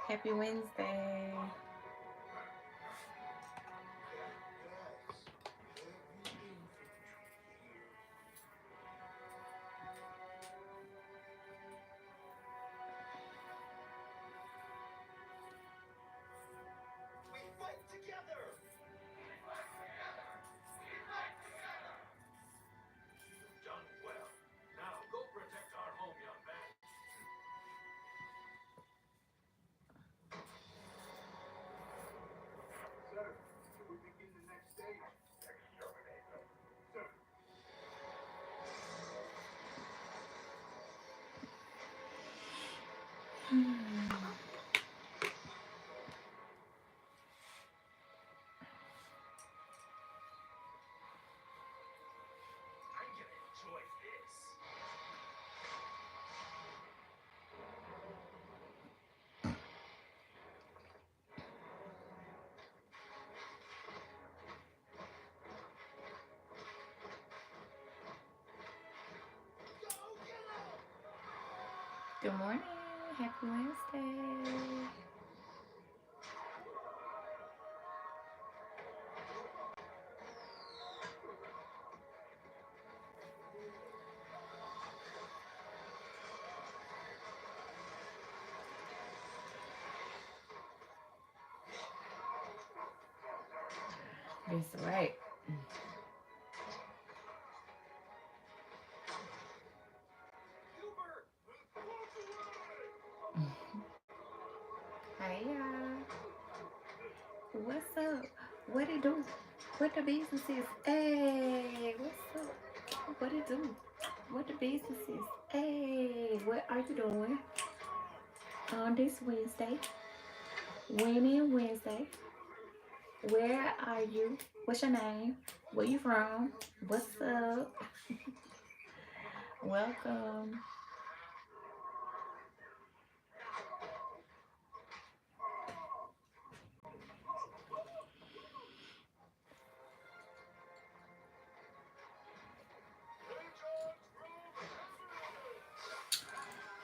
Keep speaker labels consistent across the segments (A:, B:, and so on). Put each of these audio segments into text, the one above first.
A: Happy Wednesday. Good morning. Happy Wednesday. That's right. Hey y'all. What's up? What it do? What the business is? Hey, what's up? What it do? What the business is? Hey, what are you doing on this Wednesday? Winning Wednesday. Where are you? What's your name? Where you from? What's up? Welcome.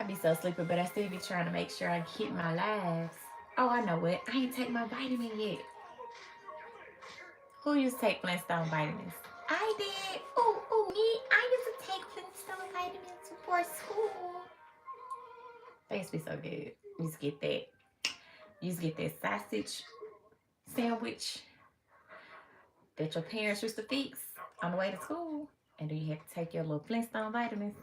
A: I be so sleepy, but I still be trying to make sure I hit my lives. Oh, I know it. I ain't take my vitamin yet. Who used to take Flintstone vitamins? I did. Oh, me. I used to take Flintstone vitamins before school. They used to be so good. You used to get that. You used to get that sausage sandwich that your parents used to fix on the way to school, and then you had to take your little Flintstone vitamins.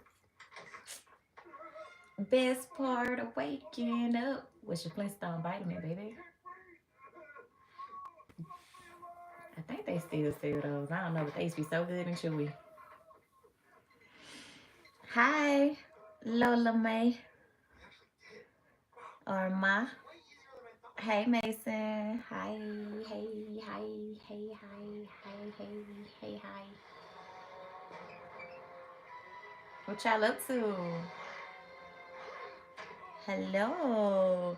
A: Best part of waking up was your Flintstone vitamin, baby. I think they still sell those. I don't know, but they used to be so good and chewy. Hi, Lola May or Ma. Hey, Mason. Hi, hey, hi, hey, hi, hi, hey, hey, hi. What y'all up to? Hello,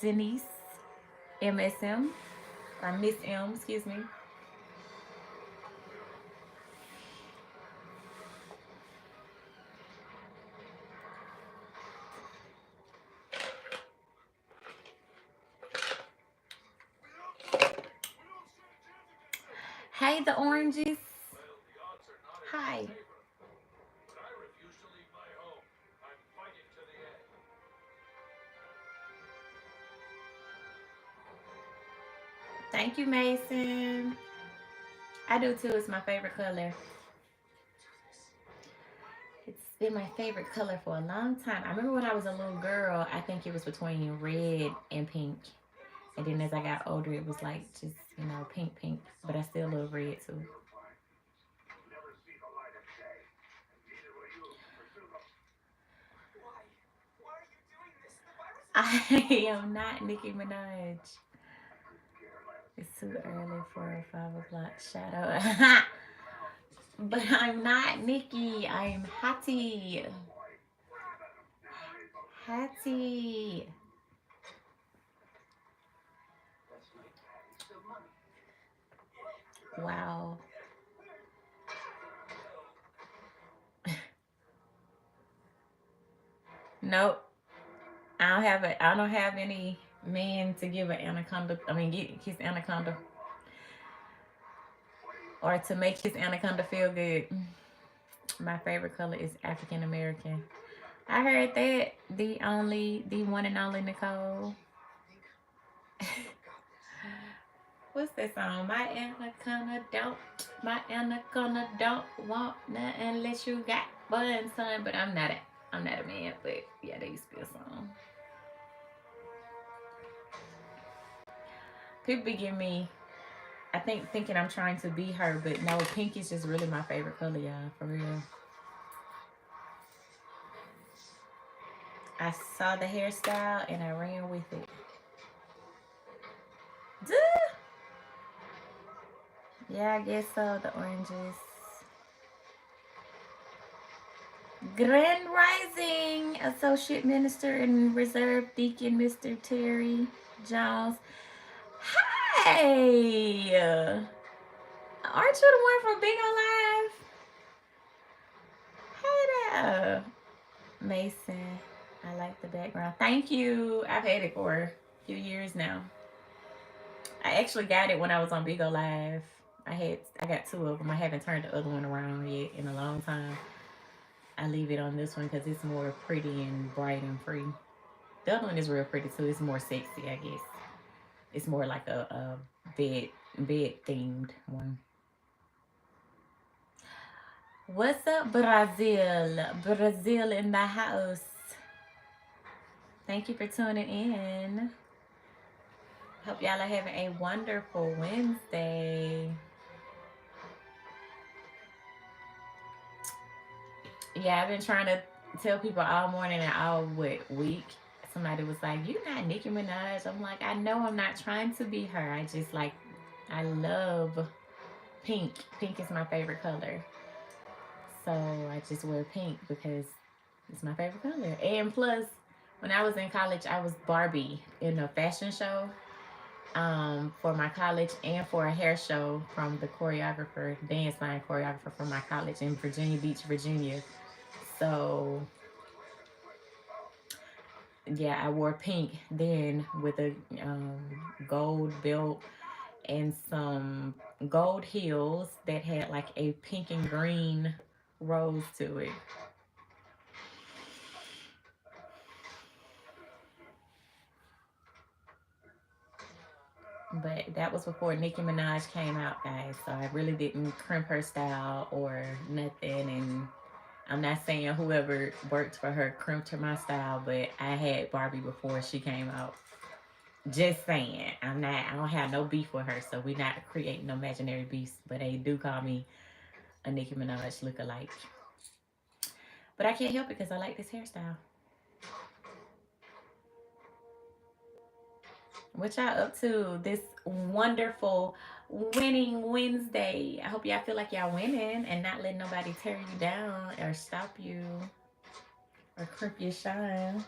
A: Denise, MSM, or Miss M, excuse me. Hey, the oranges. Hi. Thank you, Mason. I do too. It's my favorite color. It's been my favorite color for a long time. I remember when I was a little girl, I think it was between red and pink. And then as I got older, it was like just, pink, pink. But I still love red too. I am not Nicki Minaj. It's too early for a 5 o'clock shadow. But I'm not Nicki. I'm Hattie. Hattie. Wow. Nope. I don't have any man to give an anaconda, get his anaconda, or to make his anaconda feel good. My favorite color is African American. I heard that the one and only Nicole. What's that song? My anaconda don't want nothing unless you got buns, son. But I'm not a man. But yeah, they used to be a song. People be giving me, I think, thinking I'm trying to be her, but no, pink is just really my favorite color, y'all, for real. I saw the hairstyle and I ran with it. Duh. Yeah, I guess so. The oranges. Grand Rising, Associate Minister and Reserve Deacon Mr. Terry Jones. Hey! Aren't you the one from Big O Live? Hey there. Mason, I like the background. Thank you. I've had it for a few years now. I actually got it when I was on Big O Live. I got two of them. I haven't turned the other one around yet in a long time. I leave it on this one because it's more pretty and bright and free. The other one is real pretty too. It's more sexy, I guess. It's more like a bed themed one. What's up, Brazil? Brazil in the house. Thank you for tuning in. Hope y'all are having a wonderful Wednesday. Yeah, I've been trying to tell people all morning and all week. Somebody was like, "You not Nicki Minaj." I'm like, I know I'm not trying to be her. I just like, I love pink. Pink is my favorite color. So I just wear pink because it's my favorite color. And plus, when I was in college, I was Barbie in a fashion show for my college and for a hair show from the choreographer, dance line choreographer from my college in Virginia Beach, Virginia. So yeah, I wore pink then with a gold belt and some gold heels that had like a pink and green rose to it. But that was before Nicki Minaj came out, guys. So I really didn't crimp her style or nothing. And I'm not saying whoever worked for her crimped her my style, but I had Barbie before she came out. Just saying. I don't have no beef with her, so we're not creating no imaginary beefs. But they do call me a Nicki Minaj lookalike. But I can't help it because I like this hairstyle. What y'all up to this wonderful winning Wednesday? I hope y'all feel like y'all winning and not letting nobody tear you down or stop you or crimp your shine.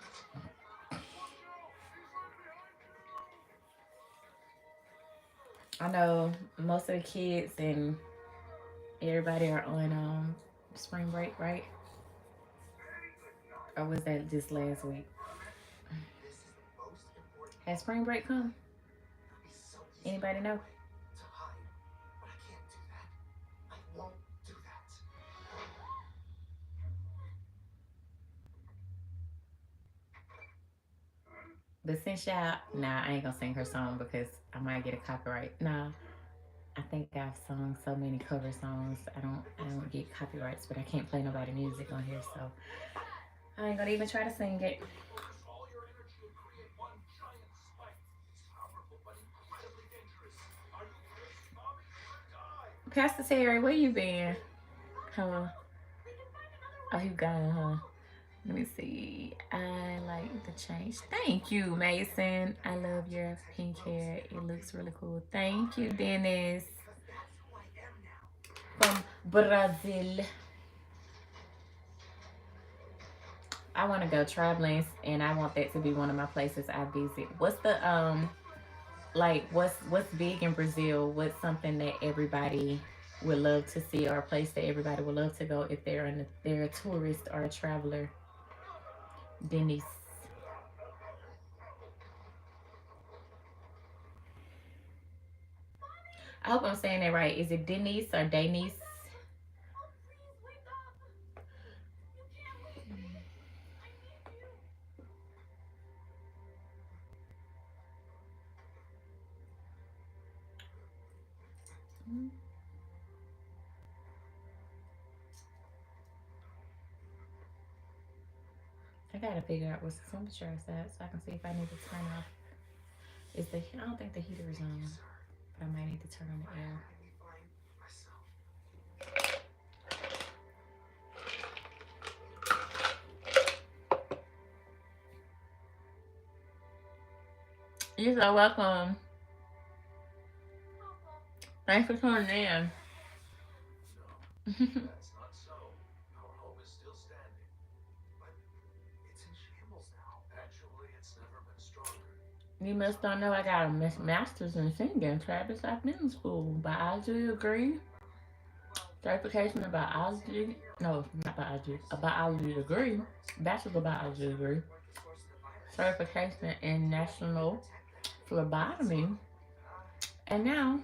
A: I know most of the kids and everybody are on spring break, right? Or was that just last week? Has spring break come? Anybody know? But since y'all, nah, I ain't gonna sing her song because I might get a copyright. Nah, I think I've sung so many cover songs. I don't get copyrights, but I can't play nobody music on here, so I ain't gonna even try to sing it. Pastor Terry, where you been? Huh? Oh, you gone, huh? Let me see. I like the change. Thank you, Mason. I love your pink hair. It looks really cool. Thank you, Dennis. From Brazil. I want to go traveling, and I want that to be one of my places I visit. What's the like what's big in Brazil? What's something that everybody would love to see, or a place that everybody would love to go if they're a tourist or a traveler? Dennis. I hope I'm saying that right. Is it Denise or Denise? I gotta figure out what's the temperature outside so I can see if I need to turn off. Is the I don't think the heater is on, but I might need to turn on the air. You're so welcome. Thanks for tuning in. You must don't know I got a master's in singing. Travis, I've been in school. Biology degree. Certification in biology. No, not biology. A biology degree. Bachelor of biology degree. Certification in national phlebotomy. And now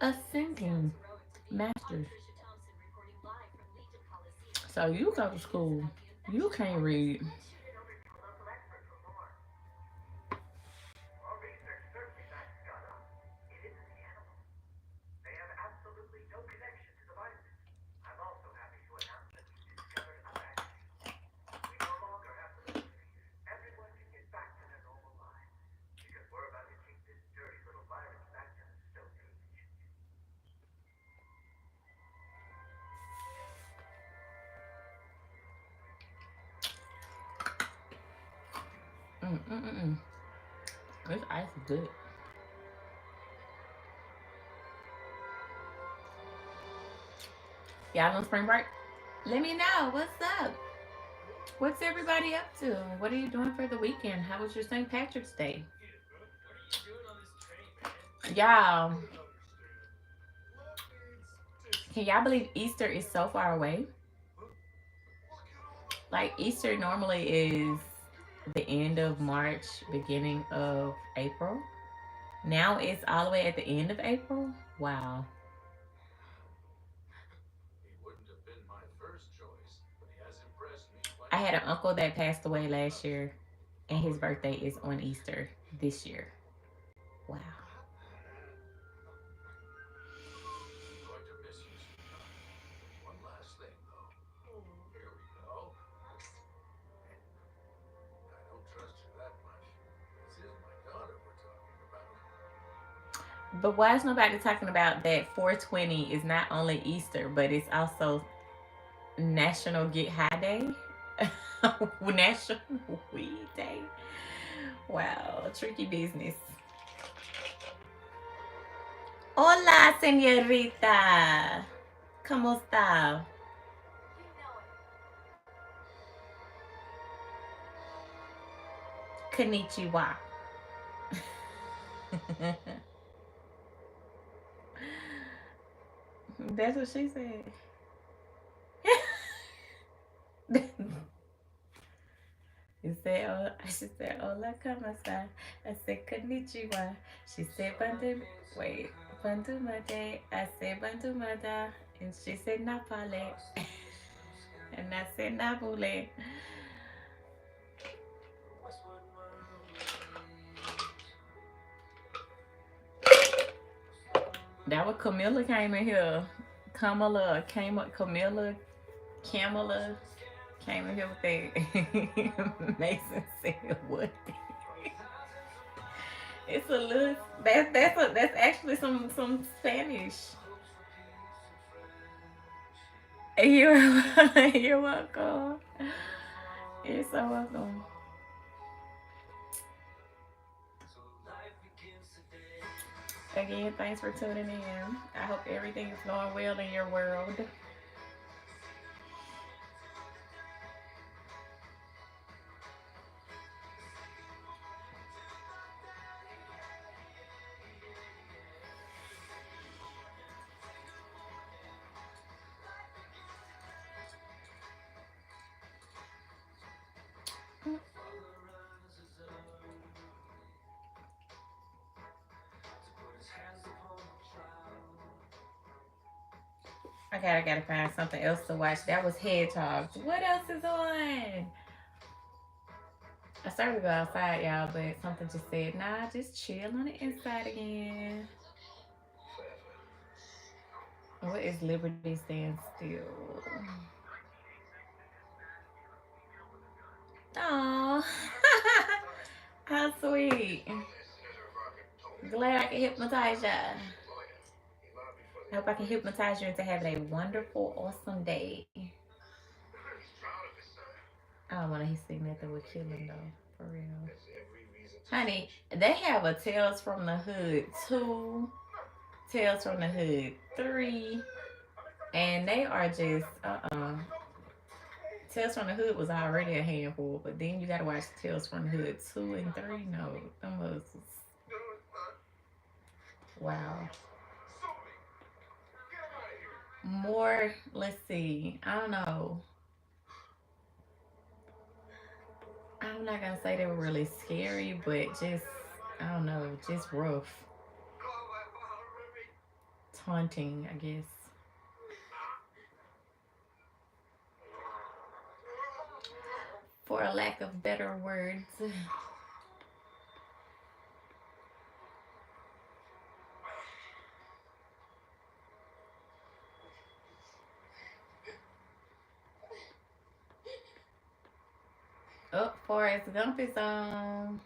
A: a singing master's. So you go to school. You can't read. Mm-mm-mm. This ice is good. Y'all on spring break? Let me know. What's up? What's everybody up to? What are you doing for the weekend? How was your St. Patrick's Day? Y'all, can y'all believe Easter is so far away? Like, Easter normally is the end of March, beginning of April. Now it's all the way at the end of April. Wow. I had an uncle that passed away last year, and his birthday is on Easter this year. Wow. But why is nobody talking about that 420 is not only Easter, but it's also National Get High Day? National Weed Day? Wow, tricky business. Hola, señorita. ¿Cómo está? Konnichiwa. That's what she said. She said, hola, ¿cómo está? I said, konnichiwa. She said, bandu, wait, bandu mate. I said, bandu mata. And she said, napale. And I said, nabule. That was Camilla came in here. Camilla came in here with that. Mason said what? It's a little that's actually some Spanish. You're you're welcome. You're so welcome. Again, thanks for tuning in. I hope everything is going well in your world. I gotta find something else to watch. That was Hedgehogs. What else is on? I started to go outside, y'all, but something just said, nah, just chill on the inside again. What is Liberty Stand Still? Oh, how sweet. Glad I can hypnotize you. I hope I can hypnotize you into having a wonderful, awesome day. I don't want to see nothing with killing though, for real. Honey, they have a Tales from the Hood 2, Tales from the Hood 3, and they are just, Tales from the Hood was already a handful, but then you gotta watch Tales from the Hood 2 and 3. No, them was, wow. More, let's see, I don't know. I'm not gonna say they were really scary, but just, I don't know, just rough. Taunting, I guess. For a lack of better words. Oh, Forrest Gump is on,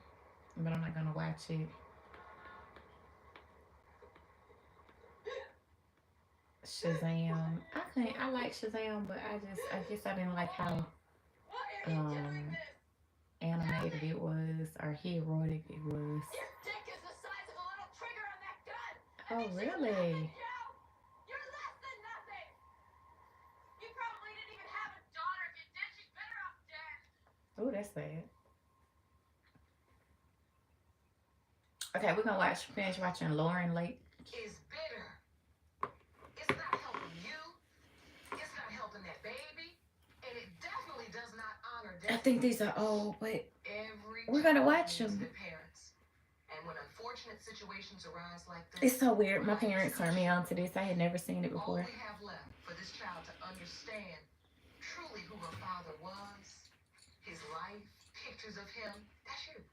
A: but I'm not gonna watch it. Shazam. I like Shazam, but I guess I didn't like how um animated it was or heroic it was. Oh really? Oh, that's sad. Okay, we're gonna finish watching Lauren Lake. Is bitter. It's not helping you. It's not helping that baby, and it definitely does not honor death. I think these are old, but we're gonna watch them. And when unfortunate situations arise like this, it's so weird. My parents turned me on to this. I had never seen it before. All we have left for this child to understand truly who her father was, his life, pictures of him. That's you.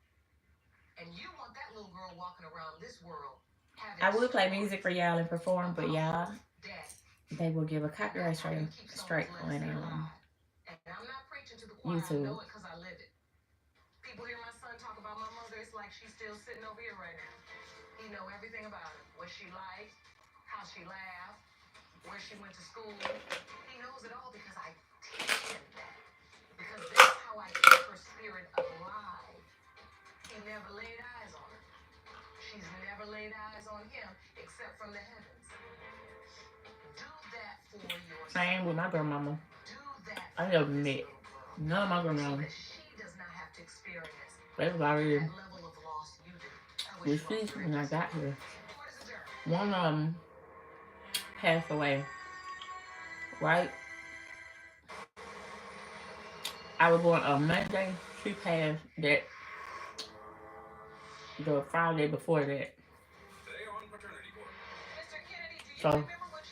A: And you want that little girl walking around this world. I would play music for y'all and perform, but y'all, they will give a copyright strike on YouTube. People hear my son talk about my mother, it's like she's still sitting over here right now. He know everything about her, what she liked, how she laughed, where she went to school. He knows it all because I teach him that. Because that's how I keep her spirit alive. He never laid eyes on her. She's never laid eyes on him except from the heavens. Do that for yourself. I am with my grandmama. Do that. I never met none of my grandmama. She does not have to experience. They was already deceased when I got here. One of them passed away. Right? I was born on Monday. She passed that the Friday before that. So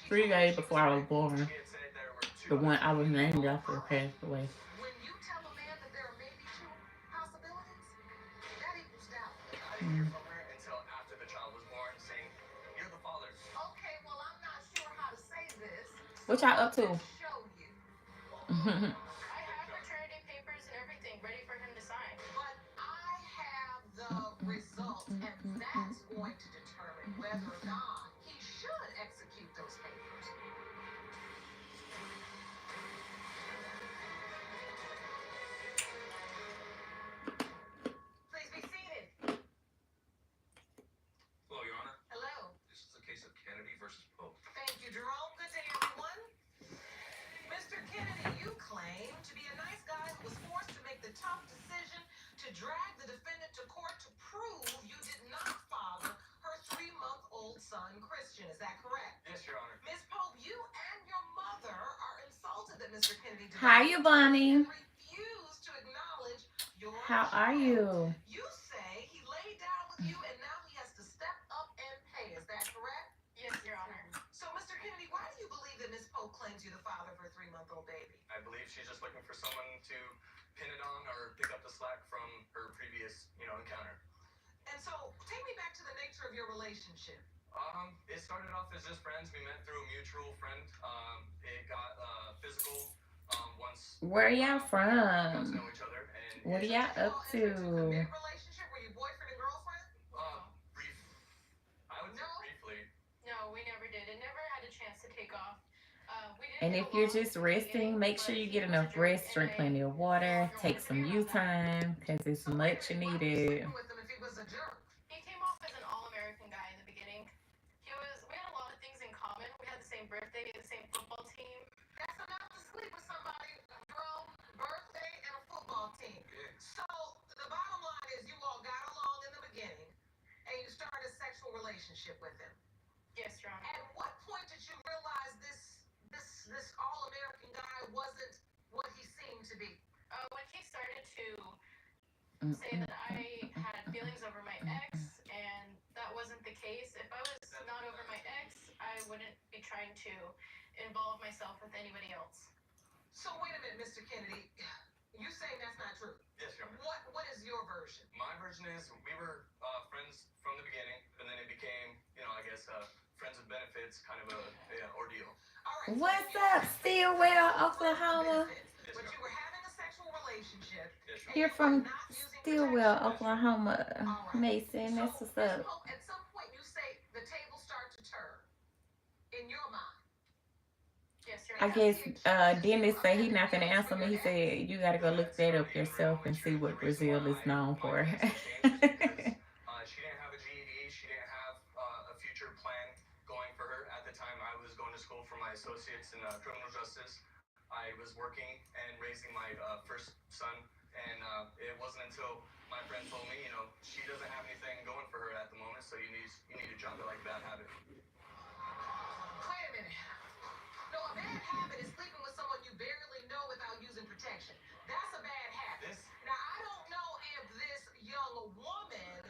A: 3 days before I was born, the one I was named after passed away. When you tell a man that there are maybe two possibilities, that equals doubt. I didn't hear from her until after the child was born, saying, "You're the father." Okay, well, I'm not sure how to say this. What y'all up to? Show you. I have paternity papers and everything ready for him to sign. But I have the result, and that's going to determine whether or not he should execute those papers. Please be seated. Hello, Your Honor. Hello. This is the case of Kennedy versus Pope. Thank you, Jerome. Good day, everyone. Mr. Kennedy, you claim to be a nice guy who was forced to make the tough decision to drag the defendant to court to prove you did not father her 3-month-old son, Christian. Is that correct? Yes, Your Honor. Ms. Pope, you and your mother are insulted that Mr. Kennedy did. How you, Bonnie? Refused to acknowledge your How child. Are you? You say he laid down with you and now he has to step up and pay. Is that correct? Yes, Your Honor. So, Mr. Kennedy, why do you believe that Ms. Pope
B: Pope claims you're the father of her 3-month-old baby.
C: I believe she's just looking for someone to pin it on or pick up the slack from her previous, encounter.
B: And so, take me back to the nature of your relationship.
C: It started off as just friends. We met through a mutual friend. It got physical once.
A: Where y'all
C: we got to
A: from?
C: know each other. And
A: What are y'all up
B: Did you all enter into a
A: to?
B: committed relationship? Were you boyfriend and girlfriend?
C: Brief. I would say briefly.
D: No, we never did. It never had a chance to take off.
A: And if you're just resting, make sure you get enough rest, drink plenty of water, take some you time, because it's much needed.
B: With him if he was a jerk.
D: He came off as an all-American guy in the beginning. We had a lot of things in common. We had the same birthday, the same football team.
B: That's enough to sleep with somebody, your own birthday and a football team.
C: Yeah.
B: So, the bottom line is you all got along in the beginning, and you started a sexual relationship with him.
D: Yes, Your Honor.
B: At what point did you realize this all-American guy wasn't what he seemed to be?
D: When he started to say that I had feelings over my ex, and that wasn't the case. If I was not over my ex, I wouldn't be trying to involve myself with anybody else.
B: So wait a minute, Mr. Kennedy. You saying that's not true?
C: Yes, Your Honor.
B: What is your version?
C: My version is we were friends from the beginning, and then it became, I guess, friends with benefits, kind of a ordeal.
B: All right.
A: What's up, Stillwell, Oklahoma?
B: But you were having a sexual relationship.
C: Yes, Your Honor.
A: Here from Stillwell, Oklahoma. Mason, that's what's up.
B: At some point, you say the tables start to turn in your mind.
D: Yes, Your
A: I
D: Honor.
A: guess Dennis said he's not gonna answer me. He said you gotta go look that up yourself and see what Brazil is known for.
C: She didn't have a GED. She didn't have a future plan going for her. At the time, I was going to school for my associates in criminal justice. I was working and raising my first son, and it wasn't until my friend told me, she doesn't have anything going for her at the moment, so you need to jump it like a bad habit.
B: Wait a minute. No, a bad habit is sleeping with someone you barely know without using protection. That's a bad habit. Now, I don't know if this young woman...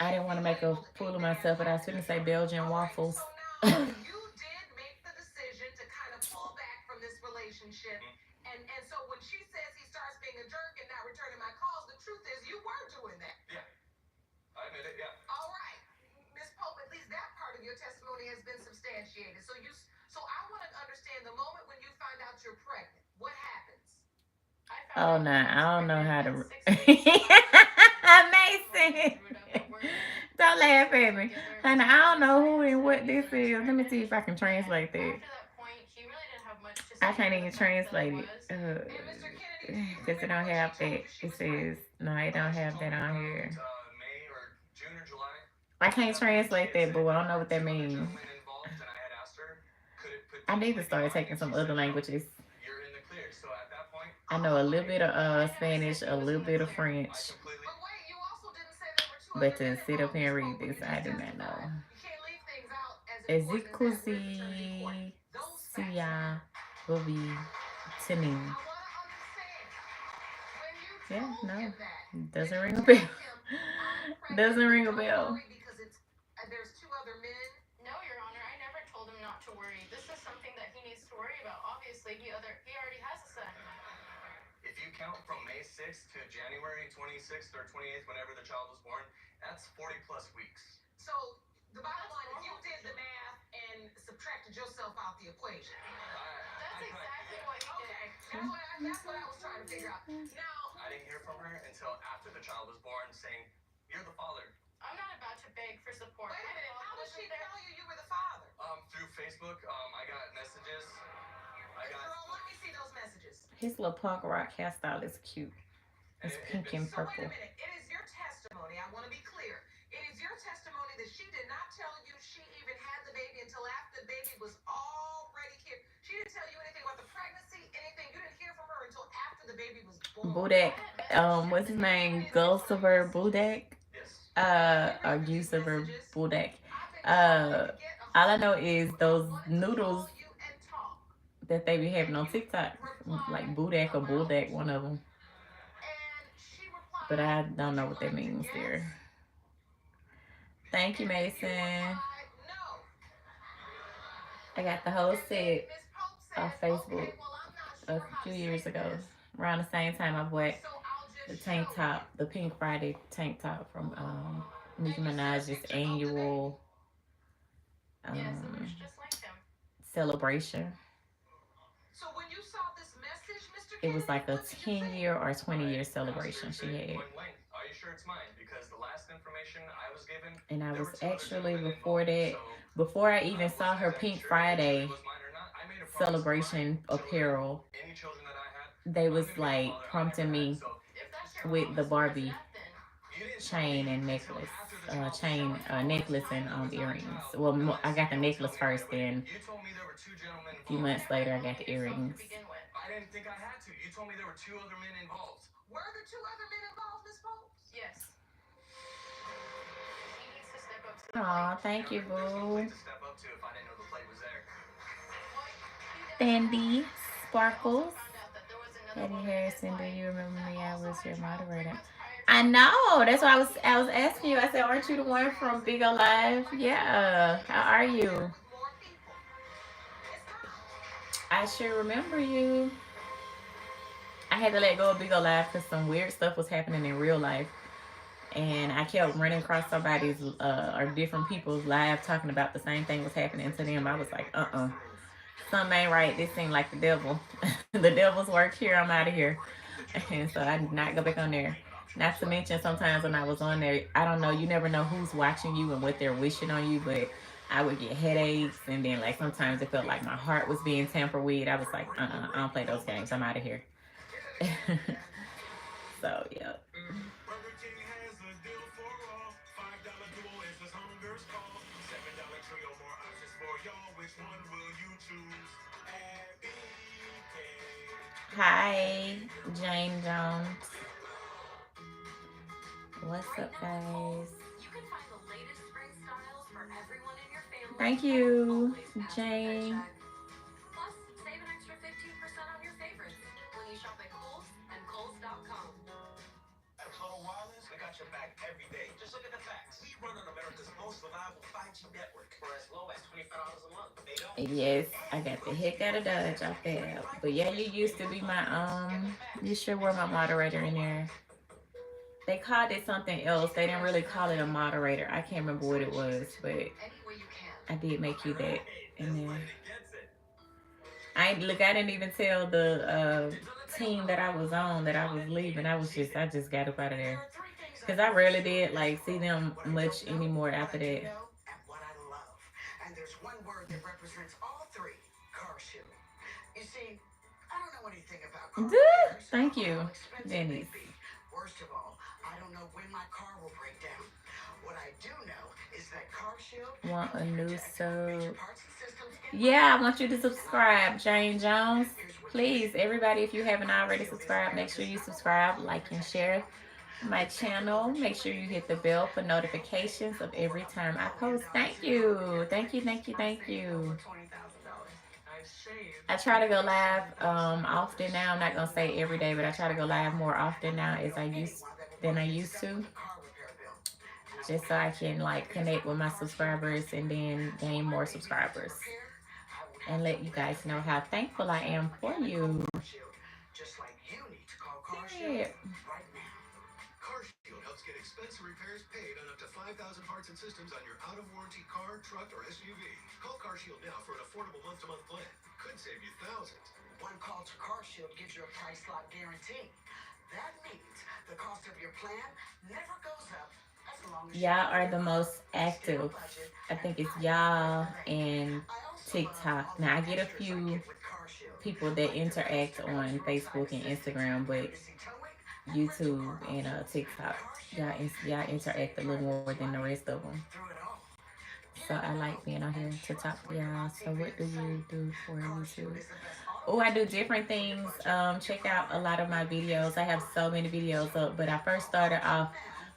A: I didn't want to make a fool of myself, but I was going to say Belgian waffles.
B: So now, you did make the decision to kind of pull back from this relationship. And so when she says he starts being a jerk and not returning my calls, the truth is you were doing that.
C: Yeah. I admit it, yeah.
B: All right. Ms. Pope, at least that part of your testimony has been substantiated. So I want to understand the moment when you find out you're pregnant. What happens?
A: Oh, no, I don't know how to... Mason! Don't laugh at me. Honey, I don't know who and what this is. Let me see if I can translate that.
D: After that point, he really didn't have much to say.
A: I can't even translate it. Because it don't have that. It says, no, it don't have that on here.
C: May or June or July.
A: I can't translate that, but I don't know what that means. I need to start taking some other languages.
C: You're in the clear. So at that point,
A: I know a little bit of Spanish, a little bit of French. But to sit up here and read this, I do not know. Ezikuzi Siya Bobi Tinin. Yeah, no. Doesn't ring a bell. Doesn't ring a bell.
B: There's two other men.
D: No, Your Honor, I never told him not to worry. This is something that he needs to worry about. Obviously, he already has a son.
C: If you count from May 6th to January 26th or 28th, whenever the child was born, that's 40 plus weeks.
B: So the bottom line is you did the math and subtracted yourself out the equation.
D: That's exactly what he did.
B: Okay, that's what I was trying to figure out. Now,
C: I didn't hear from her until after the child was born saying, "You're the father."
D: I'm not about to beg for support.
B: Wait a minute, how did she tell you were the father?
C: Through Facebook, I got messages.
B: Girl, let me see those messages.
A: His little punk rock hairstyle is cute. It's pink and
B: So wait
A: purple.
B: a minute, it is your testimony, I want to be clear. It is your testimony that she did not tell you she even had the baby until after the baby was already here. She didn't tell you anything about the pregnancy, anything. You didn't hear from her until after the baby was born.
A: Budak, what's his name? Gulsiver Budak? Or Gusiver Budak. All I know is those noodles that they be having on TikTok, like Budak or Buldak, one of them. But I don't know what that means there. Thank you, Mason. I got the whole set. off Facebook a few years ago. Around the same time I bought the tank top, the Pink Friday tank top from Nicki Minaj's annual um, celebration.
B: So when you saw this message, Mr.
A: It was
B: Kennedy,
A: like a
B: what did you
A: 10
B: say?
A: year or 20-year
C: I
A: celebration
C: asked
A: she
C: her
A: had.
C: point blank, are you sure it's mine? Because the last information I was given,
A: And I
C: there
A: was
C: were two other
A: actually
C: gentlemen
A: before
C: involved.
A: that,
C: So
A: before I
C: I
A: even
C: wasn't
A: saw her
C: exactly
A: Pink
C: sure if it
A: Friday
C: was mine or not. I made a promise to
A: celebration
C: my children,
A: apparel,
C: any children that I had,
A: they
C: I'm
A: was
C: gonna be a
A: like
C: father I never
A: prompting
C: had.
A: me
C: So
A: with the Barbie
C: you didn't tell me
A: chain and
C: until
A: necklace,
C: after the child was
A: chain,
C: born.
A: necklace and
C: I was not a
A: earrings.
C: child,
A: Well,
C: and
A: I got the
C: you don't tell
A: necklace
C: me right
A: first,
C: away.
A: then
C: You told me there were two gentlemen
A: a few
C: involved.
A: months later I got the earrings.
C: I didn't think I had to. You told me there were two other men involved.
B: Were the two other men involved, Miss Popes?
D: Yes. He needs to step up to the
A: Aw,
D: plate.
A: thank you,
C: There's no
A: boo.
C: plate to step up to if I didn't know the plate was there.
D: Well, he does
A: Sandy
D: have. I also
A: Sparkles.
D: found out that there was another
A: Hattie
D: woman in his
A: Harrison, do
D: life
A: you remember
D: that
A: me? I
D: also
A: was
D: had
A: your
D: a child 3
A: moderator.
D: months prior to
A: I
D: him.
A: know. That's why I was asking you. I said, aren't you the one from Big Alive? Yeah. How are you?
B: With more people. It's time.
A: I sure remember you. I had to let go of Big Alive because some weird stuff was happening in real life. And I kept running across somebody's or different people's live talking about the same thing was happening to them. I was like, something ain't right. This seemed like the devil. The devil's work here. I'm out of here. And so I did not go back on there. Not to mention, sometimes when I was on there, I don't know, you never know who's watching you and what they're wishing on you, but I would get headaches, and then like sometimes it felt like my heart was being tampered with. I was like, I don't play those games. I'm out of here. So yeah.
C: Burger King has a deal for all. $5 duo is this hunger's call. $7 trio, more options for y'all. Which one will you choose?
A: Hi, Jane Jones. What's up, guys?
B: You can find the latest spring styles for everyone in your family.
A: Thank you, Jane.
B: Plus, save an extra 15% on your favorites when you shop at Kohl's and Kohl's.com.
C: At Total Wireless, we got your back every day. Just look at the facts. We run on America's most reliable 5G network for as low as $25 a month.
A: Yes, I got the heck out of Dodge off that. But yeah, you used to be my you sure were my moderator in there. They called it something else. They didn't really call it a moderator. I can't remember what it was, but I did make you that in there. I didn't even tell the team that I was on that I was leaving. I just got up out of there. Because I rarely did like see them much anymore after that.
B: What I love. And there's one word that represents all three. Car shoe. You see, I don't know anything about car repairs,
A: Thank
B: or
A: you,
B: how expensive
A: Dennis.
B: they be. Worst of all, I don't know when my car will break down. What I do know is that Car Shield
A: Want a new sub?
B: parts and systems in
A: Yeah, I want you to subscribe, Jane Jones. Please, everybody, if you haven't already subscribed, make sure you subscribe, like, and share my channel. Make sure you hit the bell for notifications of every time I post. Thank you. Thank you, thank you, thank you. I try to go live often now. I'm not gonna say every day, but I try to go live more often now than I used to. Just so I can like connect with my subscribers and then gain more subscribers. And let you guys know how thankful I am for you.
B: Just like you need to call Car
A: Yeah.
B: Shield right now.
C: Car Shield helps get expensive repairs paid on up to 5,000 parts and systems on your out-of-warranty car, truck, or SUV. Call Car Shield now for an affordable month-to-month plan. Could save you thousands.
B: One call to Car Shield gives you a price lock guarantee. That means the cost of your plan never goes up as long as
A: Y'all are the most active. I think it's y'all and TikTok. Now I get a few people that interact on Facebook and Instagram, but YouTube and TikTok, y'all interact a little more than the rest of them. So I like being on here to talk to y'all. So what do you do for YouTube? Oh, I do different things. Check out a lot of my videos. I have so many videos up, but I first started off,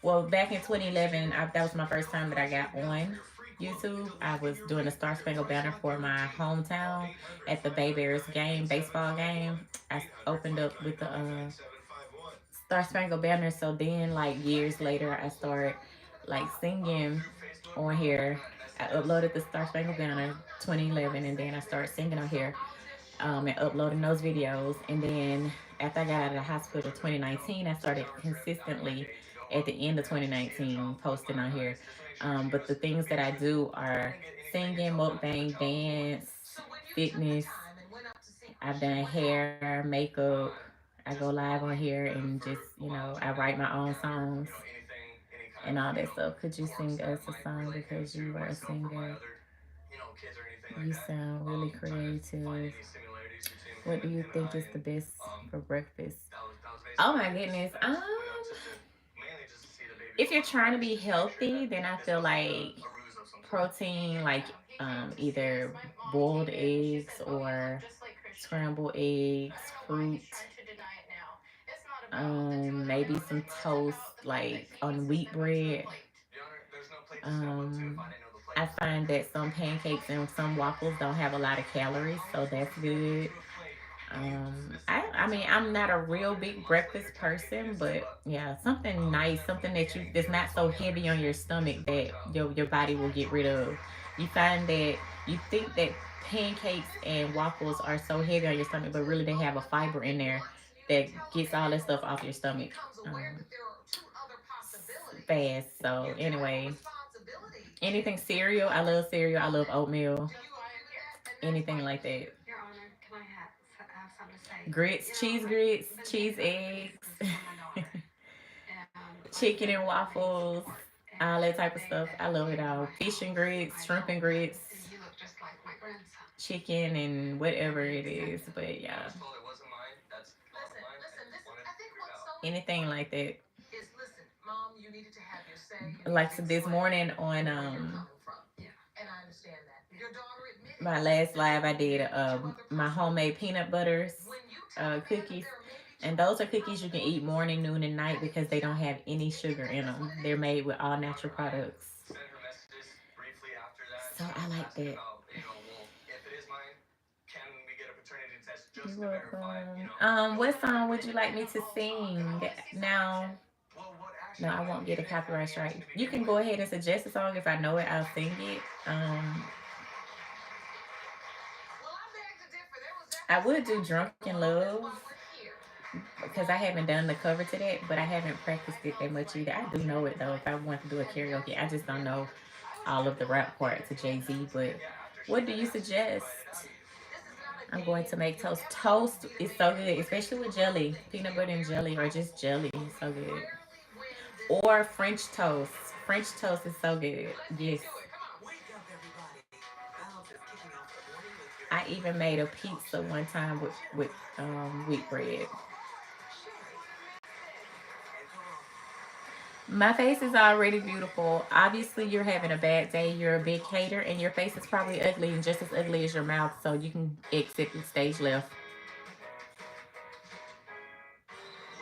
A: well, back in 2011, that was my first time that I got on YouTube. I was doing a Star Spangled Banner for my hometown at the Bay Bears game, baseball game. I opened up with the Star Spangled Banner. So then, like years later, I started like singing on here. I uploaded the Star Spangled Banner 2011, and then I started singing on here. and uploading those videos. And then after I got out of the hospital 2019, I started consistently at the end of 2019 posting on here. But the things that I do are singing, mukbang, dance, fitness. I've done hair, makeup. I go live on here and just, I write my own songs and all that stuff. Could you sing us a song because you are a singer? You sound really creative. What do you think is the best for breakfast? Oh my goodness. If you're trying to be healthy, then I feel like protein, like either boiled eggs or scrambled eggs, fruit, maybe some toast, like on wheat bread. Um, I find that some pancakes and some waffles don't have a lot of calories, so that's good. I mean, I'm not a real big breakfast person, but yeah, something nice, something that's not so heavy on your stomach that your body will get rid of. You find that you think that pancakes and waffles are so heavy on your stomach, but really they have a fiber in there that gets all that stuff off your stomach fast. So anyway, anything cereal, I love cereal. I love oatmeal. Anything like that.
E: Your Honor, can I have something to say?
A: Grits, cheese grits, cheese eggs, chicken and waffles, all that type of stuff. I love it all. Fish and grits, shrimp and grits,
E: You look just like my grandson.
A: chicken and whatever it is. But yeah, anything like that.
B: Listen, Mom, you needed to have your say.
A: Like so this morning on
B: And I understand that. Your daughter admitted
A: my last live, I did my homemade peanut butters
B: when you tell
A: cookies.
B: there may be
A: And those are cookies you can eat morning, noon, and night because they don't have any sugar in them. They're made with all natural products. So I like that. You're welcome. What song would you like me to sing? Now, no, I won't get a copyright strike. You can go ahead and suggest a song. If I know it, I'll sing it. I would do Drunken Love because I haven't done the cover to that, but I haven't practiced it that much either. I do know it though. If I want to do a karaoke, I just don't know all of the rap part to Jay Z. But what do you suggest? I'm going to make toast. Toast is so good, especially with jelly, peanut butter and jelly, or just jelly. It's so good. Or French toast. French toast is so good. Yes. I even made a pizza one time with wheat bread. My face is already beautiful. Obviously, you're having a bad day. You're a big hater, and your face is probably ugly and just as ugly as your mouth. So you can exit the stage left. What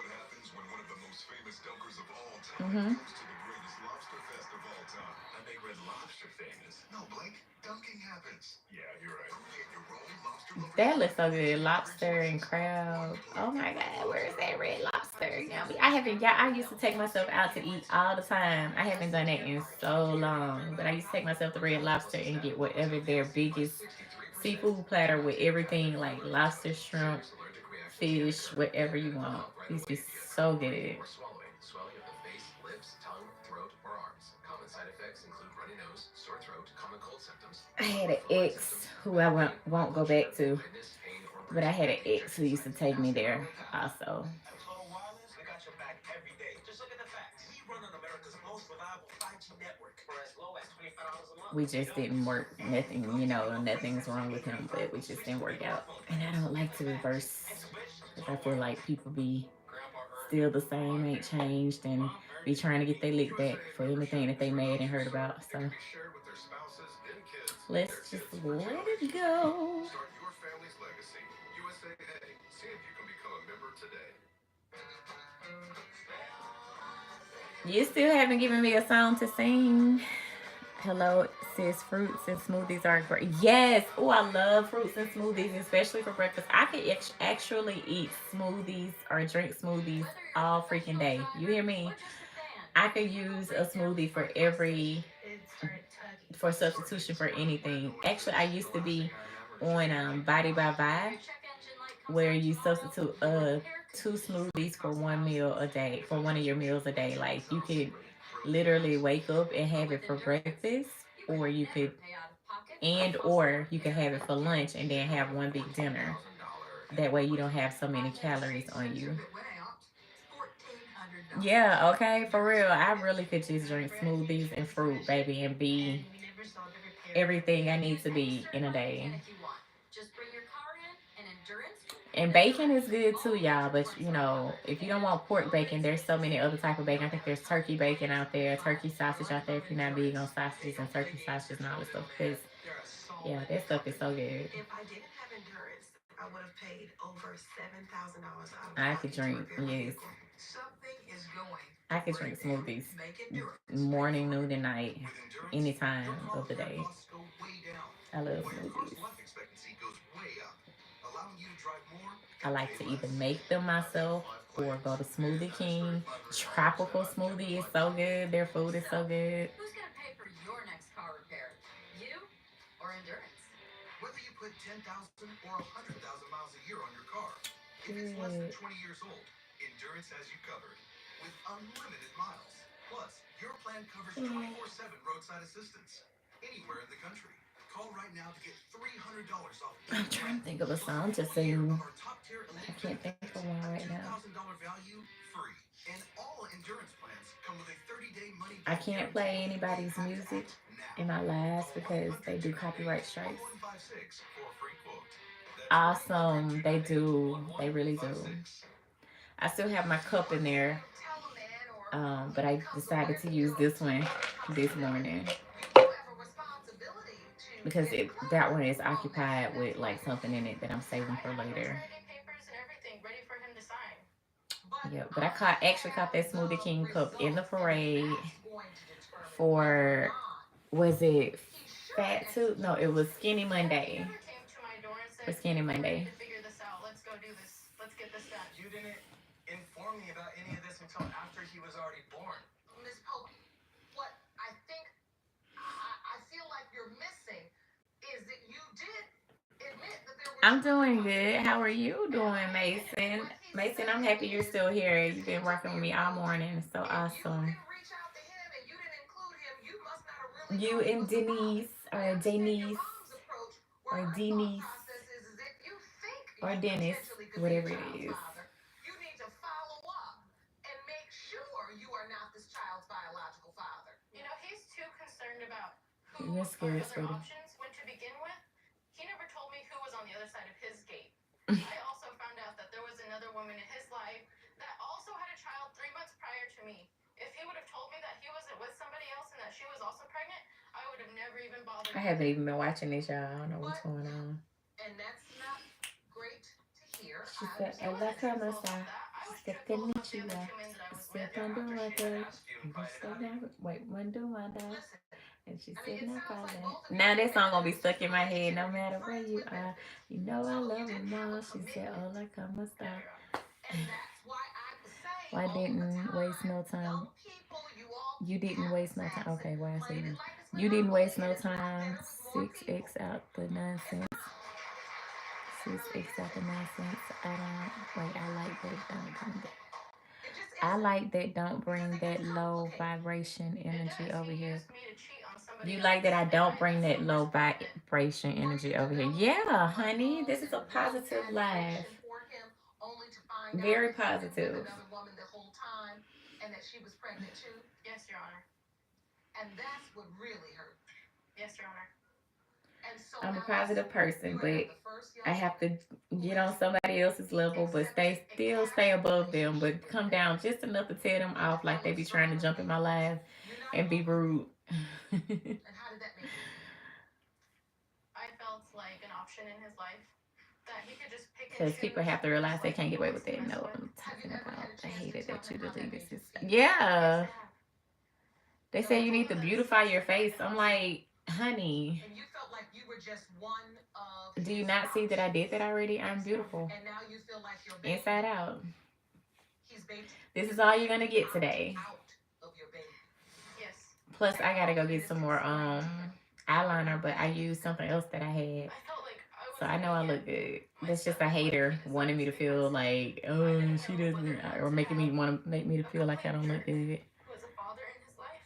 A: happens when one of the most famous dunkers of all time goes to the greatest lobster fest of all time? I make Red Lobster famous. No, Blake. Dunking happens. Yeah, you're right. Get your rolled lobster. That looks so good. Lobster and crab. Oh my god, where is that red lobster? Yummy. I haven't got. I used to take myself out to eat all the time. I haven't done that in so long. But I used to take myself to Red Lobster and get whatever their biggest seafood platter with everything like lobster, shrimp, fish, whatever you want. These be so good. Swelling of the face, lips, tongue, throat, or arms. Common side effects include runny nose, sore throat, common cold symptoms. I had an ex who I won't go back to, but I had an ex who used to take me there also. We just didn't work. Nothing, nothing's wrong with him, but we just didn't work out. And I don't like to reverse because I feel like people be still the same, ain't changed, and be trying to get their lick back for anything that they made and heard about. So let's just let it go. Start your family's legacy. USAA. See if you can become a member today. You still haven't given me a song to sing. Hello, sis. Fruits and smoothies are great. Yes. Oh, I love fruits and smoothies, especially for breakfast. I could actually eat smoothies or drink smoothies all freaking day. You hear me? I could use a smoothie for substitution for anything. Actually, I used to be on Body by Vi, where you substitute 2 smoothies for one meal a day, for one of your meals a day. Like you could literally wake up and have it for breakfast, or you could or you could have it for lunch and then have one big dinner. That way you don't have so many calories on you. Yeah, okay, for real. I really could just drink smoothies and fruit, baby, and be everything I need to be in a day. And bacon is good too, y'all. But you know, if you don't want pork bacon, there's so many other type of bacon. I think there's turkey bacon out there, turkey sausage out there. If you're not big on sausages and turkey sausages and all this stuff, because yeah, that stuff is so good.
B: If I didn't have endurance, I would have paid over $7,000 out of
A: I could
B: pocket to
A: drink,
B: repair my
A: yes,
B: vehicle. Something is going.
A: I could drink smoothies morning, noon, and night, any time of the day. I love smoothies. I like to either make them myself or go to Smoothie King. Tropical smoothie is so good. Their food is so good.
B: Who's gonna pay for your next car repair? You or endurance? Whether you put 10,000 or 100,000 miles a year on your car, if it's less than 20 years old, endurance has you covered with unlimited miles. Plus, your plan covers 24/7 roadside assistance anywhere in the country. Call right now to get $300 off.
A: I'm trying to think of a song to sing. I can't think of one right now.
B: $2,000 value free. And all endurance plans come with a 30-day money.
A: I can't play anybody's music in my lives because they do copyright strikes. Awesome. They do. They really do. I still have my cup in there. But I decided to use this one this morning because that one is occupied with like something in it that I'm saving for later. Yeah, but actually caught that Smoothie King cup in the parade for, was it Fat Tooth? No, it was Skinny Monday. For Skinny Monday.
C: You didn't inform me about any of this until after he was already born.
B: Miss Pope, what I think I feel like you're missing is that you did admit that there were.
A: I'm doing good. How are you doing, Mason? Mason, I'm happy you're still here. You've been working with me all morning. It's so awesome. You and Denise, or Denise, or Denise, or Dennis, whatever it is.
B: You need to follow up and make sure you are not this child's biological father.
D: You know, he's too concerned about who
A: You're
D: our
A: scared,
D: other
A: sweetie.
D: options when to begin with. He never told me who was on the other side of his gate. I also found out that there was another woman in his life that also had a child 3 months prior to me. If he would have told me that he wasn't with somebody else and that she was also pregnant, I would have never even bothered.
A: I haven't even been watching this, y'all. I don't know what's going on.
B: And that's not great to hear.
A: She said, I like her massage. She said, Konnichiwa. She said, Konnichiwa. Wait, when do my dog? And she said, no problem. Now that song gonna be stuck in my head no matter where you are. You know I love you, Mom. She said, oh, like I'm a star. Why didn't waste no time? You didn't waste no time. Okay, why I say you? You didn't waste no time. 6X out the nonsense. 6X out the nonsense. I like that don't bring that low vibration energy over here. You like that I don't bring that low vibration energy over here. Yeah, honey, this is a positive life. Very positive.
B: And that she was pregnant too.
D: Yes, Your Honor.
B: And that's what really hurt.
D: Yes, Your Honor.
B: And so
A: I'm a positive person, but I have to get on somebody else's level, but still stay above them, but come down just enough to tear them off like they be trying to jump in my life and be rude.
B: And how did that make you?
D: I felt like an option in his life that he could just pick and
A: Because
D: choose.
A: people have to realize they can't get away with that. No, I'm talking about. I hated that you deleted this. Yeah. They say you need to beautify your face. I'm like, honey.
B: And you felt like you were just one of.
A: Do you not see that I did that already? I'm beautiful.
B: And now you feel like you're
A: inside out.
B: He's baby.
A: This is all you're gonna get today.
B: Out of your baby.
D: Yes.
A: Plus, I gotta go get some more eyeliner, but I used something else that I had.
D: I felt like I was
A: So I know I look good. That's just a hater wanting me to feel like, oh, she doesn't, or making me want to make me to feel like I don't look good.
D: Was a father in his life?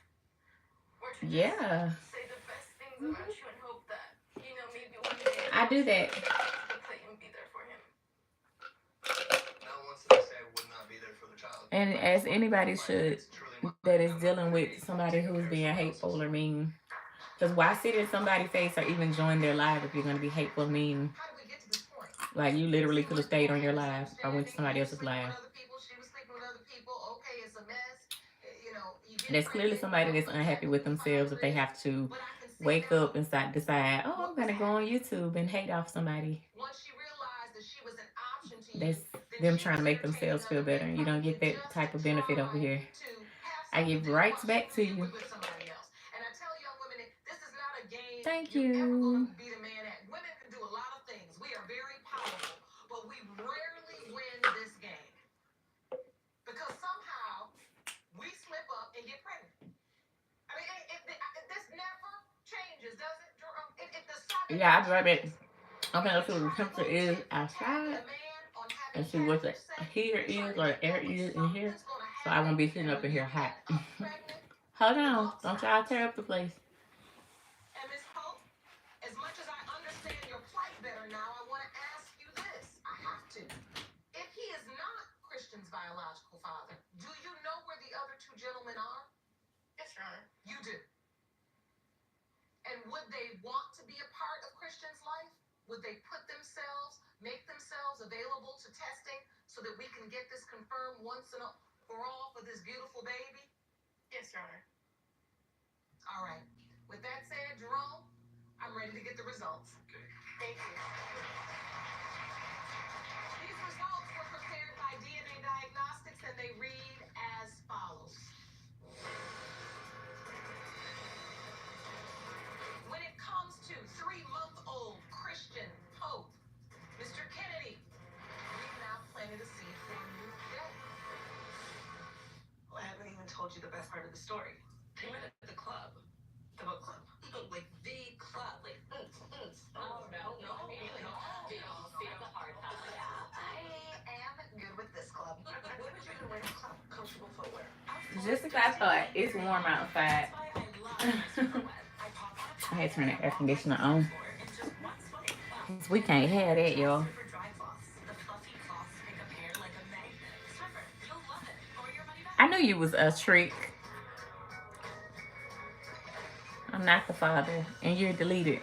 D: Or to
A: Yeah.
D: just say the best things about you and hope that, you know, maybe one day
A: I do that.
D: the plate and be there for him.
C: Not once did I say I would not be there for the child.
A: And as anybody should that is dealing with somebody who's being hateful or mean. Because why sit in somebody's face or even join their live if you're going to be hateful or mean?
B: How did we get to this point?
A: Like, you literally could have stayed on your live or went to somebody else's live.
B: She was sleeping with other people. Okay, it's a mess. You know,
A: There's clearly somebody that's unhappy with themselves if they have to wake up and decide, oh, I'm going to go on YouTube and hate off somebody.
B: Once she realized that she was an option to
A: That's them trying to make themselves feel better. And you don't get that type of benefit over here. I give rights back to you. Thank you.
B: Be the man at. Women can do a lot of things. We are very powerful, but we rarely win this game because somehow we slip up and get pregnant. I mean, this never changes, does it?
A: Yeah, I'll be right back. I'm gonna see what the temperature is outside and see what the heater is or the air is in here, so I won't be sitting up in here hot. Hold on, don't y'all tear up the place.
B: Biological father. Do you know where the other two gentlemen are?
D: Yes, Your Honor.
B: You do. And would they want to be a part of Christian's life? Would they make themselves available to testing so that we can get this confirmed once and for all for this beautiful baby?
D: Yes, Your Honor.
B: All right. With that said, Jerome, I'm ready to get the results.
C: Okay.
D: Thank you.
B: These results were prepared by DNA Diagnostics, and they read as follows. When it comes to 3-month-old Christian Pope, Mr. Kennedy, we've now planted a seed for a new day.
E: Well, I haven't even told you the best part of the story. They met at the club. The book club.
B: Like the club. Like,
E: Oh, no.
B: I am good with this club. What would you do to wear a club? Comfortable footwear.
A: Just as I thought, it's warm outside. I had to turn the air conditioner on. We can't have that, y'all. I knew you was a trick. I'm not the father, and you're deleted.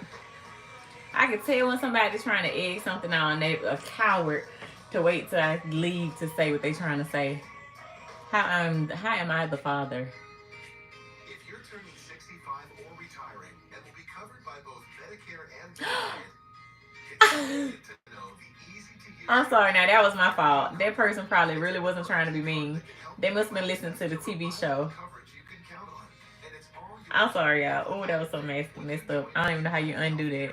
A: I can tell when somebody's trying to egg something on, they're a coward to wait till I leave to say what they're trying to say. How am I the father?
F: If you're turning 65 or retiring and will be covered by both Medicare and Medicaid, it's important to know the easy-to-use.
A: I'm sorry, now that was my fault. That person probably really wasn't trying to be mean. They must have been listening to the TV show. I'm sorry, y'all. Oh, that was so messed up. I don't even know how you undo that.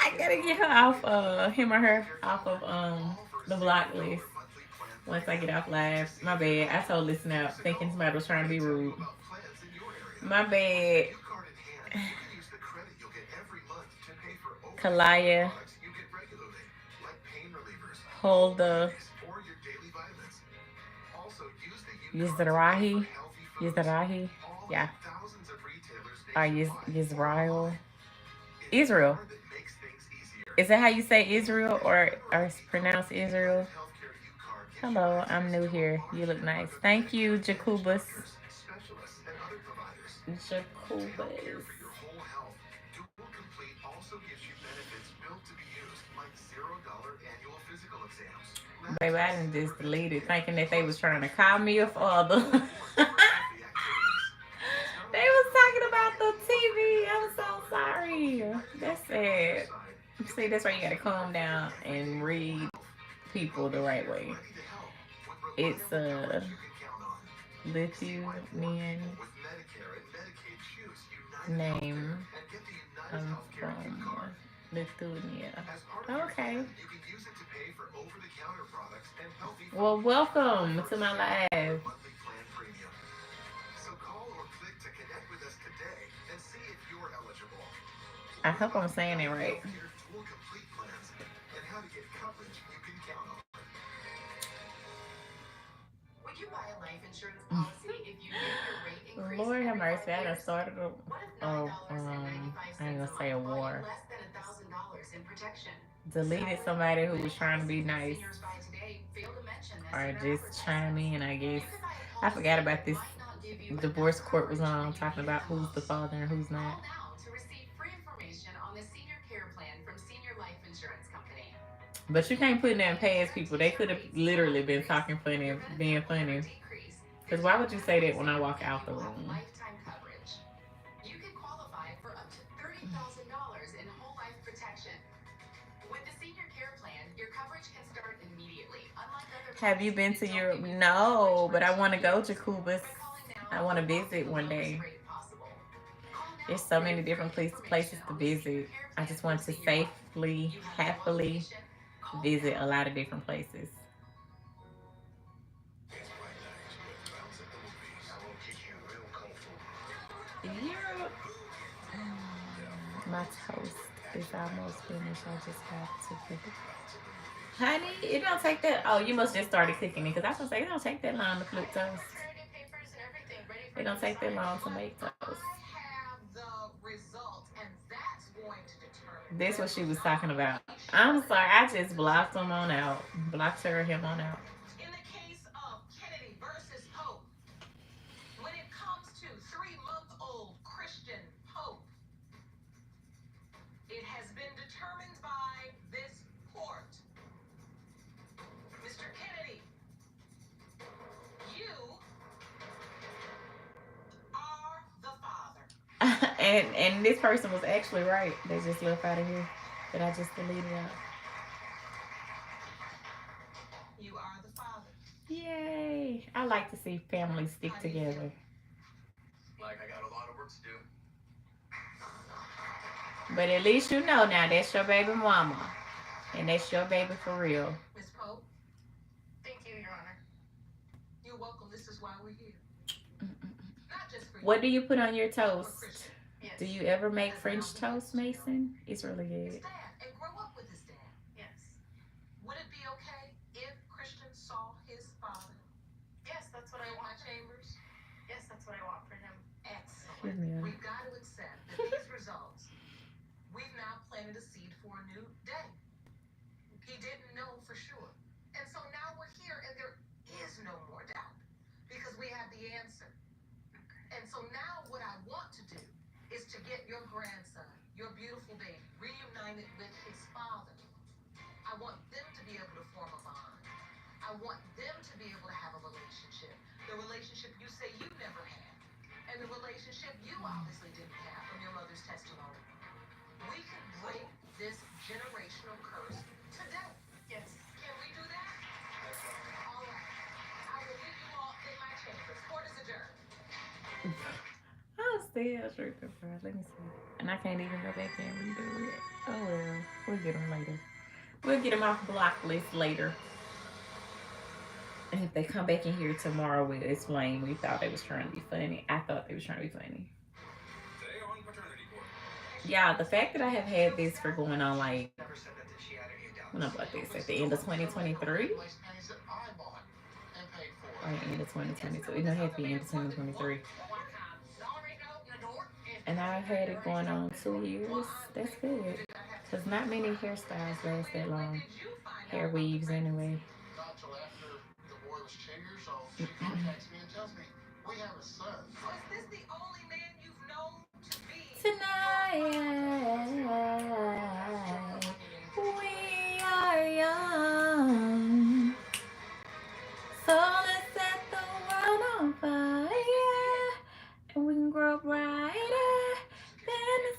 A: I gotta get her off, him or her off of the block list once I get off live. My bad. I totally snapped thinking somebody was trying to be rude. My bad. Kalaya. Holda. Yizrahi. Yeah. Yisrael. Israel. Is that how you say Israel or pronounce Israel? Hello, I'm new here. You look nice. Thank you, Jacobus. Jacobus. Baby, I didn't just delete it thinking that they was trying to call me a father. They was talking about the TV. I'm so sorry. That's sad. See, that's why you gotta calm down and read people the right way. It's Lithuanian name. I'm from Lithuania. Okay. Well, welcome to my live. I hope I'm saying it right.
F: Healthcare's four complete plans and how to get coverage you can count on.
E: Would you buy a life insurance policy if you knew your rate increased
A: Lord have
E: every 5
A: mercy, I done
E: years?
A: started
E: What if
A: a
E: $9.95
A: I ain't
E: a
A: gonna say a
E: month bought you
A: war.
E: less than $1,000 in protection?
A: Deleted
E: Sadly,
A: somebody who
E: many
A: was trying to be
E: policies that
A: nice,
E: seniors buy today fail to mention this
A: or
E: in their
A: just chime
E: advertisements.
A: in, I guess.
E: You could buy a
A: I forgot
E: policy
A: about
E: that
A: this
E: might not give you
A: divorce
E: enough
A: court was
E: coverage
A: on,
E: when you
A: talking
E: need it
A: about
E: the
A: who's the
E: most.
A: father and who's not.
E: Call now to receive free information on the Senior Care Plan from Senior Life Insurance Company.
A: But you can't put nothing past people. They could have literally been talking funny,
E: Your
A: being
E: benefit will never
A: funny.
E: decrease.
A: Because why would you say that when I walk out the
E: You will have
A: room?
E: lifetime coverage. You can qualify for up to $30,000 in whole life protection. With the Senior Care Plan, your coverage can start immediately. Unlike other
A: Have you been to Europe? No, but I want to go to Cuba. I want to visit one day. There's so many different places to visit. I just want to safely, happily visit a lot of different places.
F: It's Fight Night with Bounce at the Movies.
C: I will teach you real kung fu.
A: Europe. My toast is almost finished. I just have to cook it. Honey, it don't take that. Oh, you must just started cooking it, because I was gonna say it don't take that long to flip toast.
D: Papers and everything ready for
A: It don't take that long to make toast.
B: I have the result, and that's going to determine.
A: That's what she was talking about. I'm sorry, I just blocked him on out. Blocked her, him on out.
B: In the case of Kennedy versus Pope, when it comes to 3-month-old Christian Pope, it has been determined by this court. Mr. Kennedy, you are the father.
A: and this person was actually right. They just left out of here. That I just deleted out.
B: You are the father.
A: Yay! I like to see families stick together.
C: Like, I got a lot of work to do.
A: But at least you know now that's your baby mama. And that's your baby for real.
B: Miss Pope,
D: Thank you, Your Honor.
B: you're welcome. This is why we're here. Not just for you.
A: What do you put on your
B: but
A: toast?
B: for Christian.
D: Yes.
A: Do you ever make French toast, Mason? It's really
B: His
A: good.
B: dad, and grow up with his dad.
D: Yes.
B: Would it be okay if Christian saw his father
D: Yes, that's what I
B: in my
D: want.
B: chambers?
D: Yes, that's what I want for him.
B: Excellent.
A: Excuse me.
B: We've got to accept that these results, we've now planted a seed for a new day. He didn't know for sure. And so now we're here and there is no more doubt because we have the answer. And so now what I want to do is to get your grandson, your beautiful baby, reunited with his father. I want them to be able to form a bond. I want them to be able to have a relationship. The relationship you say you never had. And the relationship you obviously didn't have from your mother's testimony. We can break this generational curse today.
D: Yes.
B: Can we do that? All right. I will meet you all in my chambers. Court is adjourned.
A: I'm still tripping, bro. Let me see. And I can't even go back and redo it. Oh well. We'll get them later. We'll get them off block list later. And if they come back in here tomorrow, we'll explain. We thought they was trying to be funny. I thought they was trying to be funny.
C: Today on paternity court.
A: Yeah, the fact that I have had this for going on like,
C: Never said that she had any doubts.
A: when I bought this at the end of 2023 or end of 2022. It don't have to be end of 2023. And I've had it going on 2 years. That's good. Because not many hairstyles last that long. Hair weaves anyway.
F: Not till after the boy was 2 years old, she contacts me and tells me, we have a son.
B: So is this the only man you've known to be
A: Tonight, we are young. So let's set the world on fire. And we can grow brighter than the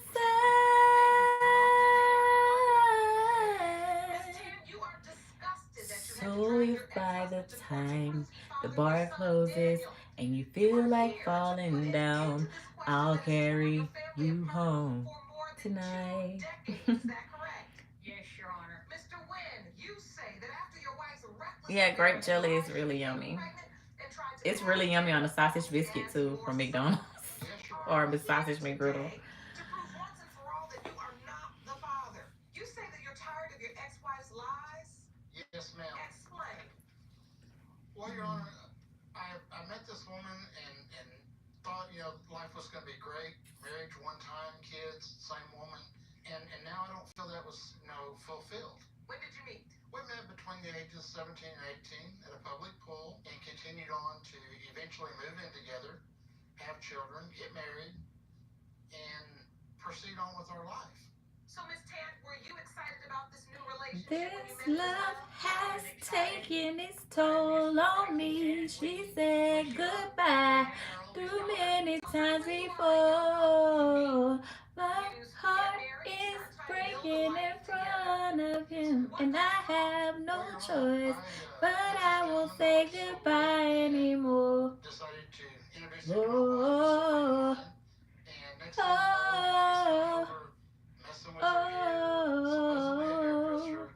A: sun.
B: You are disgusted that you
A: So if by the time the bar closes and you feel like falling down, I'll carry you home tonight.
B: Is that correct?
E: Yes, Your Honor.
B: Mr. Wynn, you say that after your wife's reckless
A: Yeah, grape jelly is really yummy. It's really yummy on a sausage biscuit too from McDonald's or the sausage McGriddle.
B: To prove once and for all that you are
F: Yes, ma'am.
B: Explain.
F: Well, Your Honor, I met this woman and thought, life was going to be great. Marriage one time, kids, same woman. And now I don't feel that was, fulfilled.
B: When did you meet?
F: We met between the ages of 17 and 18 at a public pool and continued on to eventually move in together, have children, get married, and proceed on with our life.
B: So, Miss Tant, were you excited about this new relationship when you
A: This
B: met
A: love
B: this
A: has taken its toll on me. She said goodbye too many times before. My heart is breaking in front of him, and I have no choice, but I won't say goodbye anymore.
F: Decided to introduce her to my wife, and next thing you know,
A: Oh,
F: over messing with her
A: oh,
F: kids, supposedly a hairdresser,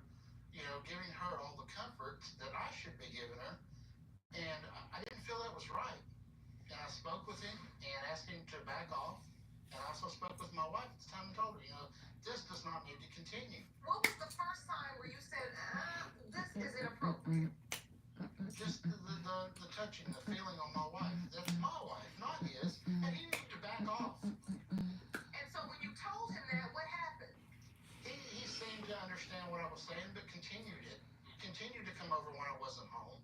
F: giving her all the comforts that I should be giving her. And I didn't feel that was right. And I spoke with him and asked him to back off. And I also spoke with my wife at the time and told her, this does not need to continue.
B: What was the first sign where you said, this is inappropriate?
F: Just the touching, the feeling on my wife. That's my wife, not his. And he needed to back off.
B: And so when you told him that, what happened?
F: He seemed to understand what I was saying, but continued it. Continued to come over when I wasn't home.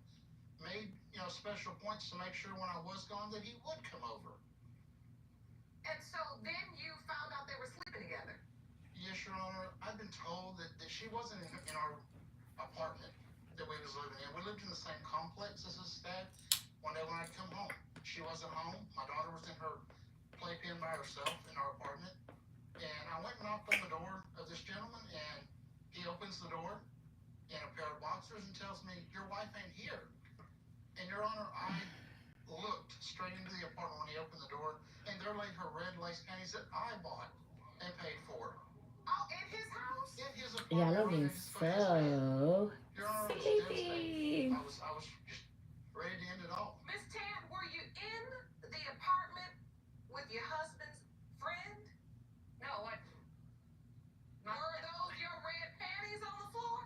F: Made, special points to make sure when I was gone that he would come over.
B: And so then you found out they were sleeping together.
F: Yes, Your Honor. I've been told that she wasn't in our apartment that we was living in. We lived in the same complex as his dad. One day when I'd come home, she wasn't home. My daughter was in her playpen by herself in our apartment. And I went and knocked on the door of this gentleman, and he opens the door in a pair of boxers and tells me, your wife ain't here. And Your Honor, I looked straight into the apartment when he opened the door, and there lay her red lace panties that I bought and paid for.
B: Oh, in his house?
F: In his
A: y'all
F: apartment.
A: looking so
F: Your Honor, I was
A: sleepy.
F: devastated. I was just ready to end it all.
B: Miss Tant, were you in the apartment with your husband's friend?
D: No, what?
B: Were those your red panties on the floor?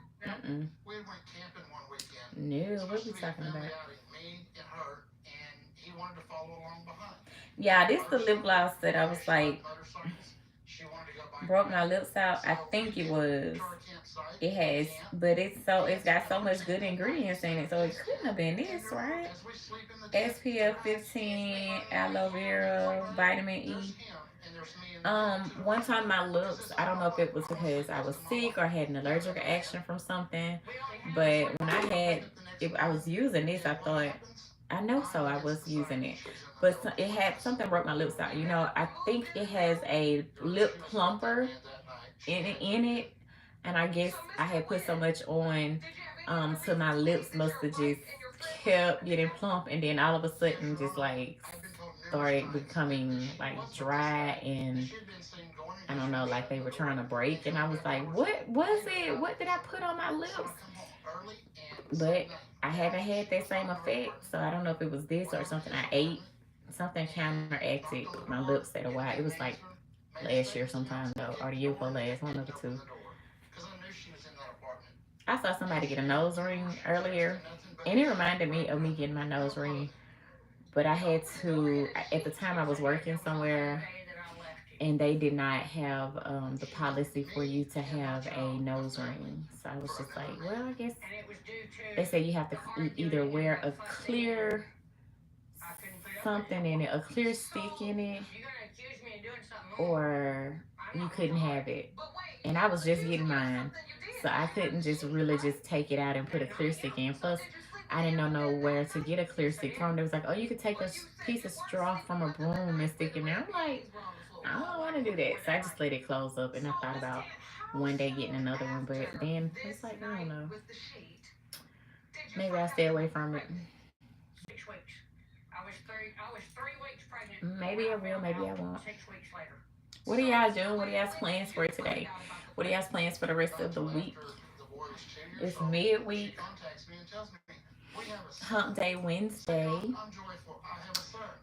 F: We went camping one weekend.
A: No, what are we
F: Supposed to be a
A: talking
F: family
A: about?
F: outing, me and her, and he wanted to follow along behind.
A: Yeah, this the lip gloss that I was like,
F: Motorcycles. She wanted to go bike
A: broke my
F: riding.
A: lips out. I
F: So
A: think
F: we
A: it
F: get
A: was.
F: to our campsite,
A: It has,
F: camp,
A: but it's got so much good ingredients in it, so it couldn't have been this, right?
F: as we sleep in the tent,
A: SPF 15, aloe vera, vitamin E.
F: there's him, and there's me and
A: One time my lips, I don't know if it was because I was sick or had an allergic reaction from something, but when I was using this, I thought, I know so I was using it, but it had something broke my lips out. I think it has a lip plumper in it, and I guess I had put so much on, so my lips must have just kept getting plump, and then all of a sudden just like started becoming like dry, and I don't know, like they were trying to break, and I was like, what was it? What did I put on my lips? But I haven't had that same effect, so I don't know if it was this or something I ate. Something counteracted my lips at a while. It was like last year sometime though, or the year before last, one of the two. I saw somebody get a nose ring earlier, and it reminded me of me getting my nose ring. But I had to, at the time I was working somewhere, and they did not have the policy for you to have a nose ring. So I was just like, well, I guess they say you have to either wear a clear something in it, a clear stick in it, or you couldn't have it. And I was just getting mine, so I couldn't just really just take it out and put a clear stick in. Plus, I didn't know where to get a clear stick from. They was like, oh, you could take a piece of straw from a broom and stick in there. I'm like, I don't want to do that. So I just let it close up, and I thought about one day getting another one, but then it's like, I don't know. Maybe I'll stay away from it.
D: 6 weeks. I was 3 weeks pregnant.
A: Maybe I will, maybe I won't.
D: 6 weeks later.
A: What are y'all doing? What are y'all's plans for today? What are y'all's plans for the rest of the week? It's midweek. Hump Day Wednesday.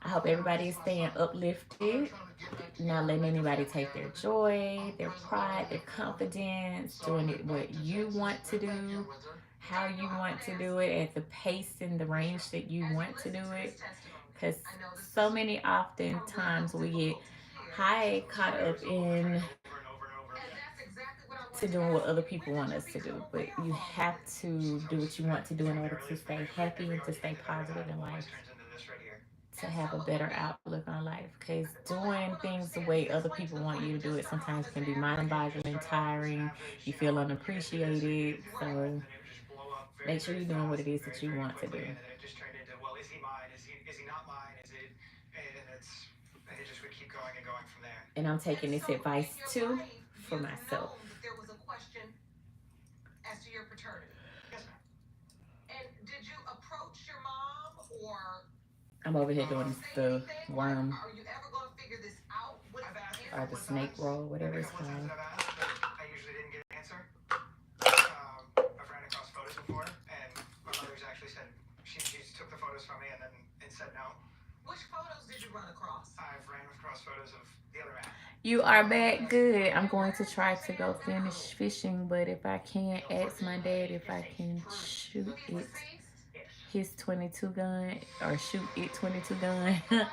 A: I hope everybody is staying uplifted, not letting anybody take their joy, their pride, their confidence, doing it what you want to do how you want to do it, at the pace and the range that you want to do it. Because so many oftentimes we get high caught up in to doing what other people want us to do, but you have to do what you want to do in order to stay happy and to stay positive in life, to have a better outlook on life. Because doing things the way other people want you to do it sometimes can be mind-boggling, tiring. You feel unappreciated. So make sure you're doing what it is that you want to do.
C: And then it just turned into, well, is he mine? Is he not mine? Is it? And it just would keep going and going from there.
A: And I'm taking this advice too for myself.
B: There was a question as to your paternity.
C: Yes, ma'am.
B: And did you approach your mom, or
A: I'm over here doing the worm
B: are you ever going to figure this out?
C: I've asked
A: or the snake roll, whatever it's called.
C: I've asked, but I usually didn't get an answer. I've ran across photos before, and my mother's actually said she took the photos from me and said no.
B: Which photos did you run across?
C: I've ran across photos of the other man.
A: You are back. Good. I'm going to try to go finish fishing, but if I can't, ask my dad if I can shoot it. His 22 gun, or shoot it 22 gun. Okay.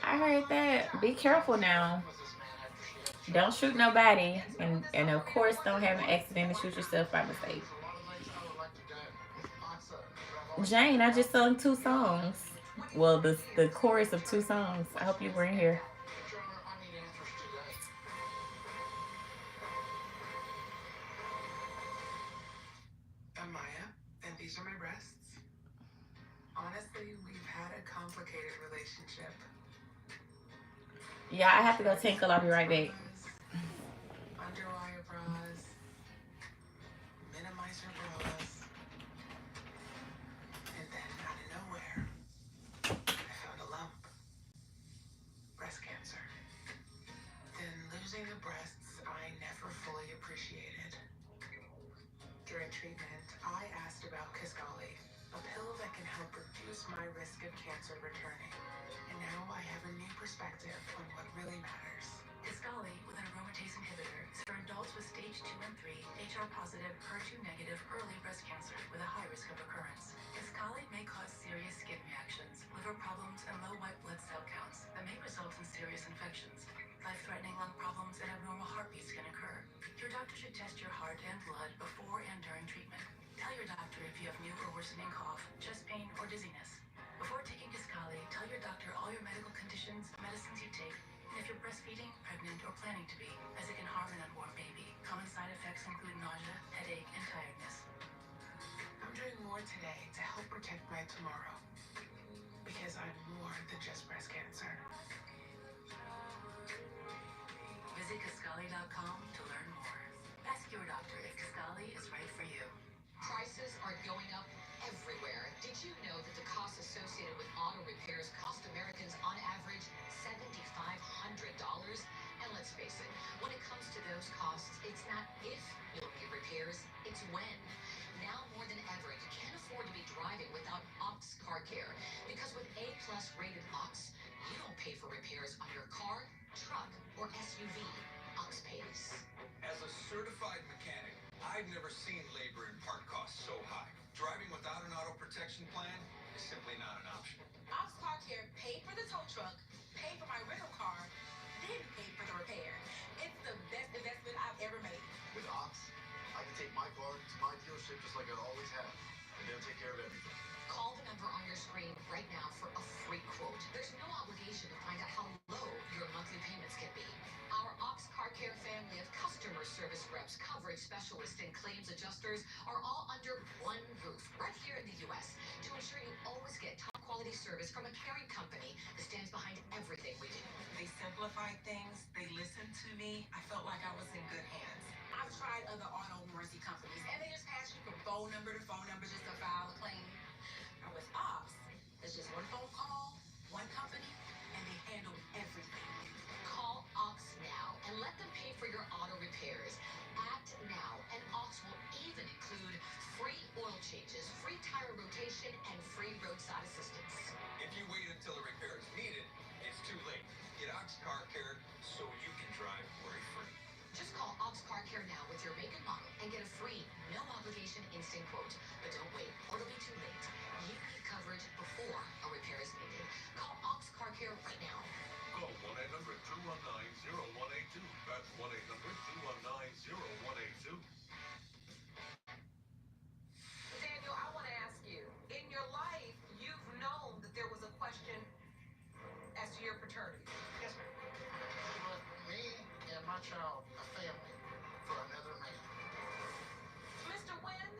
A: I heard that. Be careful now. Don't shoot nobody, and of course don't have an accident and shoot yourself by mistake. Jane, I just sung 2 songs. Well, the chorus of 2 songs. I hope you were in here.
B: I'm Maya, and these are my breasts. Honestly, we've had a complicated relationship.
A: Yeah, I have to go tinkle. I'll be right back.
B: Underwire bras, minimizer bras, and then out of nowhere, I found a lump. Breast cancer. Then losing the breasts I never fully appreciated. During treatment, I asked about Kisqali, a pill that can help reduce my risk of cancer returning. And now I have a new perspective on what really matters.
E: Kisqali, with an aromatase inhibitor, is for adults with stage 2 and 3, HR-positive, HER2-negative early breast cancer with a high risk of recurrence. Kisqali may cause serious skin reactions, liver problems, and low white blood cell counts that may result in serious infections. Life-threatening lung problems and abnormal heartbeats can occur. Your doctor should test your heart and blood before and during treatment. Tell your doctor if you have new or worsening cough, chest pain, or dizziness. Before taking Kisqali, tell your doctor all your medical conditions, medicines you take, and if you're breastfeeding, pregnant, or planning to be, as it can harm an unborn baby. Common side effects include nausea, headache, and tiredness.
B: I'm doing more today to help protect my tomorrow. Because I'm more than just breast cancer.
E: Visit Kisqali.com to learn more. Ask your doctor if Kisqali is right for you.
G: Prices are going up everywhere. Did you know that the costs associated with auto repairs cost Americans on average $7,500? And let's face it, when it comes to those costs, it's not if you'll get repairs, it's when. Now more than ever, you can't afford to be driving without Ox Car Care. Because with A-plus rated Ox, you don't pay for repairs on your car, truck, or SUV. Ox pays.
H: As a certified mechanic, I've never seen labor and part costs so high. Driving without an auto protection plan is simply not an option.
B: Ox Car Care paid for the tow truck, paid for my rental car, then paid for the repair. It's the best investment I've ever made.
I: With Ox, I can take my car to my dealership just like I always have, and they'll take care of everything.
G: Call the number on your screen right now for a free quote. There's no obligation to find out how low your monthly payments can be. Our Ox Car Care family of customer service reps, coverage specialists, and claims adjusters are all under one roof right here in the U.S. to ensure you always get top quality service from a caring company that stands behind everything we do.
B: They simplified things. They listened to me. I felt like I was in good hands. I've tried other auto warranty companies, and they just pass you from phone number to phone number just to file a claim. And with Ox, it's just one phone call, one company, and they handle everything.
G: Call Ox now and let them pay for your auto repairs. Act now, and Ox will even include free oil changes, free tire rotation, and free roadside assistance.
H: If you wait until a repair is needed, it's too late. Get Ox Car Care so you can drive worry-free.
G: Just call Ox Car Care now with your existing quote. But don't wait, or it'll be too late. You need coverage before a repair is needed. Call Ox Car Care right now.
H: Call 1-800-219-0182. That's 1-800-219-0182.
B: Daniel, I want to ask you, in your life, you've known that there was a question as to your paternity.
F: Yes, ma'am. She left me and my child a family for another man.
B: Mr. Wynn,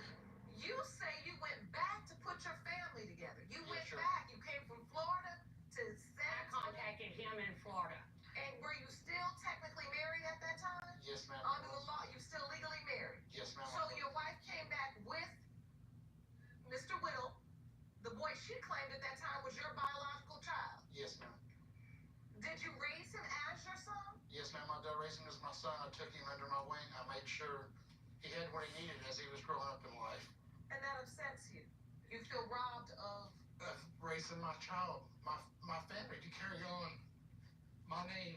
B: you say you went back to put your family together. You
F: Yes,
B: went
F: sure.
B: back. You came from Florida to San
J: I contacted him in Florida.
B: And were you still technically married at that time?
F: Yes, ma'am.
B: Under the law, you still legally married.
F: Yes, ma'am.
B: So your wife came back with Mr. Whittle. The boy she claimed at that time was your biological child.
F: Yes, ma'am.
B: Did you raise him as your son?
F: Yes, ma'am. I did raise him as my son. I took him under my wing. I made sure he had what he needed as he was growing up in life.
B: And that upsets you. You feel robbed of
F: Raising my child, my family to carry on. My name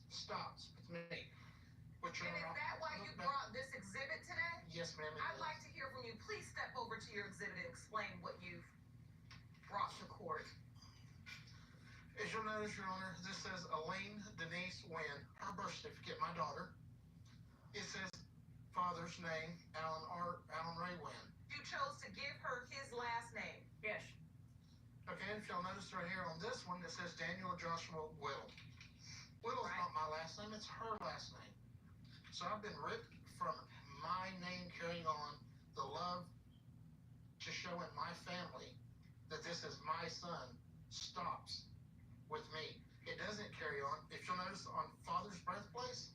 F: stops with me. Which
B: And is that why you brought this exhibit today?
F: Yes, ma'am.
B: I'd like to hear from you. Please step over to your exhibit and explain what you've brought to court.
F: As you'll notice, Your Honor, this says Elaine Denise Wynn, her birth certificate, my daughter. It says father's name, Alan Ray Wynn.
B: You chose to give her his last name.
J: Yes.
F: Okay, if you'll notice right here on this one, it says Daniel Joshua Whittle. Whittle's
J: Right.
F: not my last name, it's her last name. So I've been ripped from my name carrying on the love to show in my family that this is my son stops with me. It doesn't carry on. If you'll notice on father's birthplace,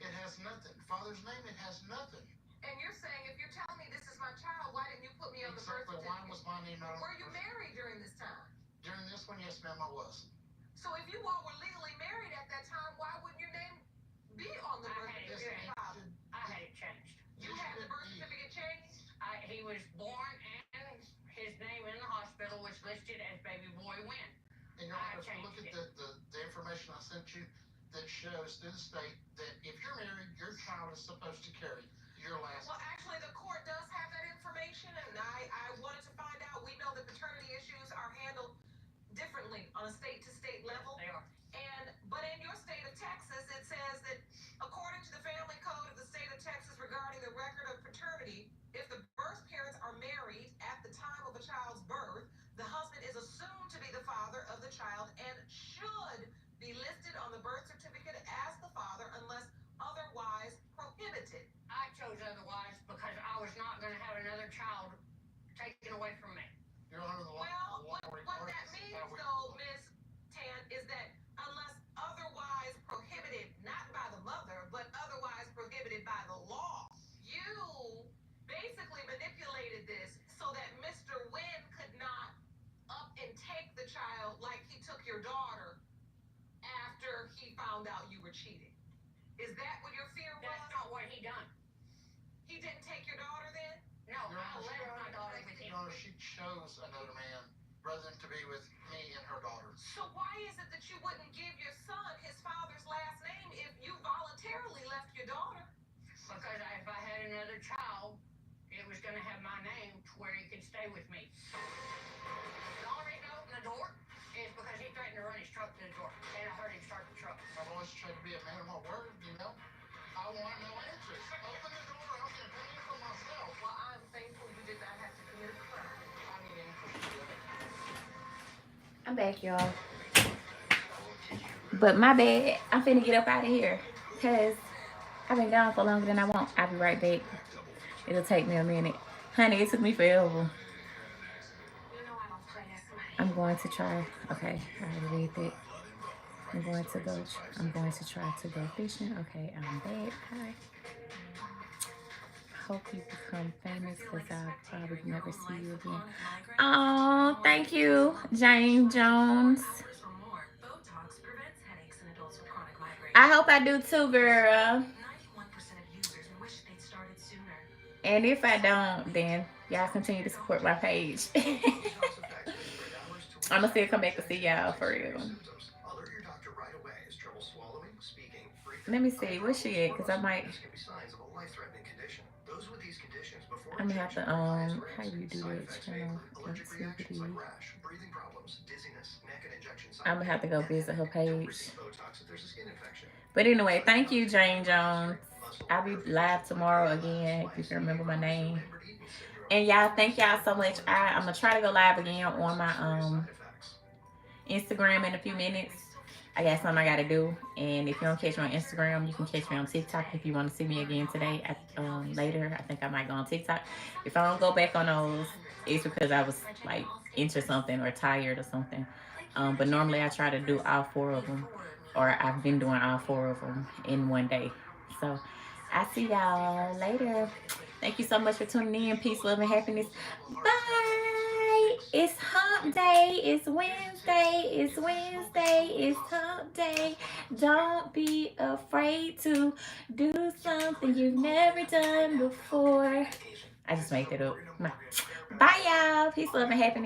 F: it has nothing. Father's name, it has nothing.
B: And you're saying, if you're telling me this is my child, why didn't you put me on the birth
F: Exactly. Why
B: certificate?
F: was my name not on
B: Were
F: the
B: you
F: birth certificate?
B: married during this time?
F: During this one, yes, ma'am, I was.
B: So if you all were legally married at that time, why wouldn't your name be on the birth
J: I had it
B: certificate?
J: changed. I had it changed.
B: You had the birth certificate changed?
J: He was born and his name in the hospital was listed as baby boy Wynn.
F: And Your
J: I
F: Honor, if you look at
J: changed
F: the information I sent you that shows through the state that if you're married, your child is supposed to carry your last
B: Well, actually, the court does have that information, and I wanted to find out. We know that paternity issues are handled differently on a state-to-state level.
J: They are.
B: But in your state of Texas, it says that according to the family code of the state of Texas regarding the record of paternity, if the birth parents are married at the time of a child's birth, the husband is assumed to be the father of the child and should be listed on the birth certificate as the father unless otherwise prohibited.
J: I chose otherwise because I was not going to have another child taken away from me.
F: Your Honor, the law.
B: Well, what
F: requires
B: that
F: us
B: means,
F: how we-
B: though, Ms. Tan, is that unless otherwise prohibited, not by the mother, but otherwise prohibited by the law, you basically manipulated this so that Mr. Wynn could not up and take the child like he took your daughter after he found out you were cheating. Is that what your fear was?
J: That's not what he done.
B: He didn't take your daughter then?
J: No,
F: Your
J: I
F: Honor,
J: left my daughter with
F: Your
J: him.
F: Honor, she chose another man rather than to be with me and her daughter.
B: So why is it that you wouldn't give your son his father's last name if you voluntarily left your daughter?
J: Because if I had another child, it was going to have my name to where he could stay with me. The only reason I opened the door is because he threatened to run his truck to the door, and I heard him start the truck.
F: I've always tried to be a man of my word, you know? I want no answers. Open the door, I'm going to pay you for myself.
B: Well, I'm thankful you did not have to commit a crime.
F: I need answers.
A: I'm back, y'all. But my bad. I'm finna get up out of here. Because I've been gone for longer than I want. I'll be right back. It'll take me a minute. Honey, it took me forever.
G: You know I don't play that money.
A: I'm going to try. Okay, I already read that. I'm going to try to go fishing. Okay, I'm back. Hi. Hope you become famous because I'll probably never see you again. Oh, thank you, Jane Jones.
E: Botox prevents headaches in adults with chronic migraine.
A: I hope I do too, girl.
E: 91% of users wish they'd started sooner.
A: And if I don't, then y'all continue to support my page. I'm gonna still come back and see y'all for real.
I: Alert your doctor right away as trouble swallowing, speaking,
A: Let me see, where's she at? Because I might.
I: This can be signs of a life-threatening condition. Those with these conditions before
A: I'm gonna have to how you do that channel activity. I'm gonna have to go visit her page. But anyway, thank you, Jane Jones. I'll be live tomorrow again if you can remember my name. And y'all, thank y'all so much. I'm gonna try to go live again on my Instagram in a few minutes. I got something I gotta do, and if you don't catch me on Instagram, you can catch me on TikTok if you want to see me again today. Later, I think I might go on TikTok. If I don't go back on those, it's because I was like into something or tired or something. But normally I try to do all 4 of them, or I've been doing all 4 of them in one day. So I see y'all later. Thank you so much for tuning in. Peace, love, and happiness. Bye. It's hump day. It's Wednesday. It's Wednesday. It's hump day. Don't be afraid to do something you've never done before. I just made that up. Bye, y'all. Peace, love, and happiness.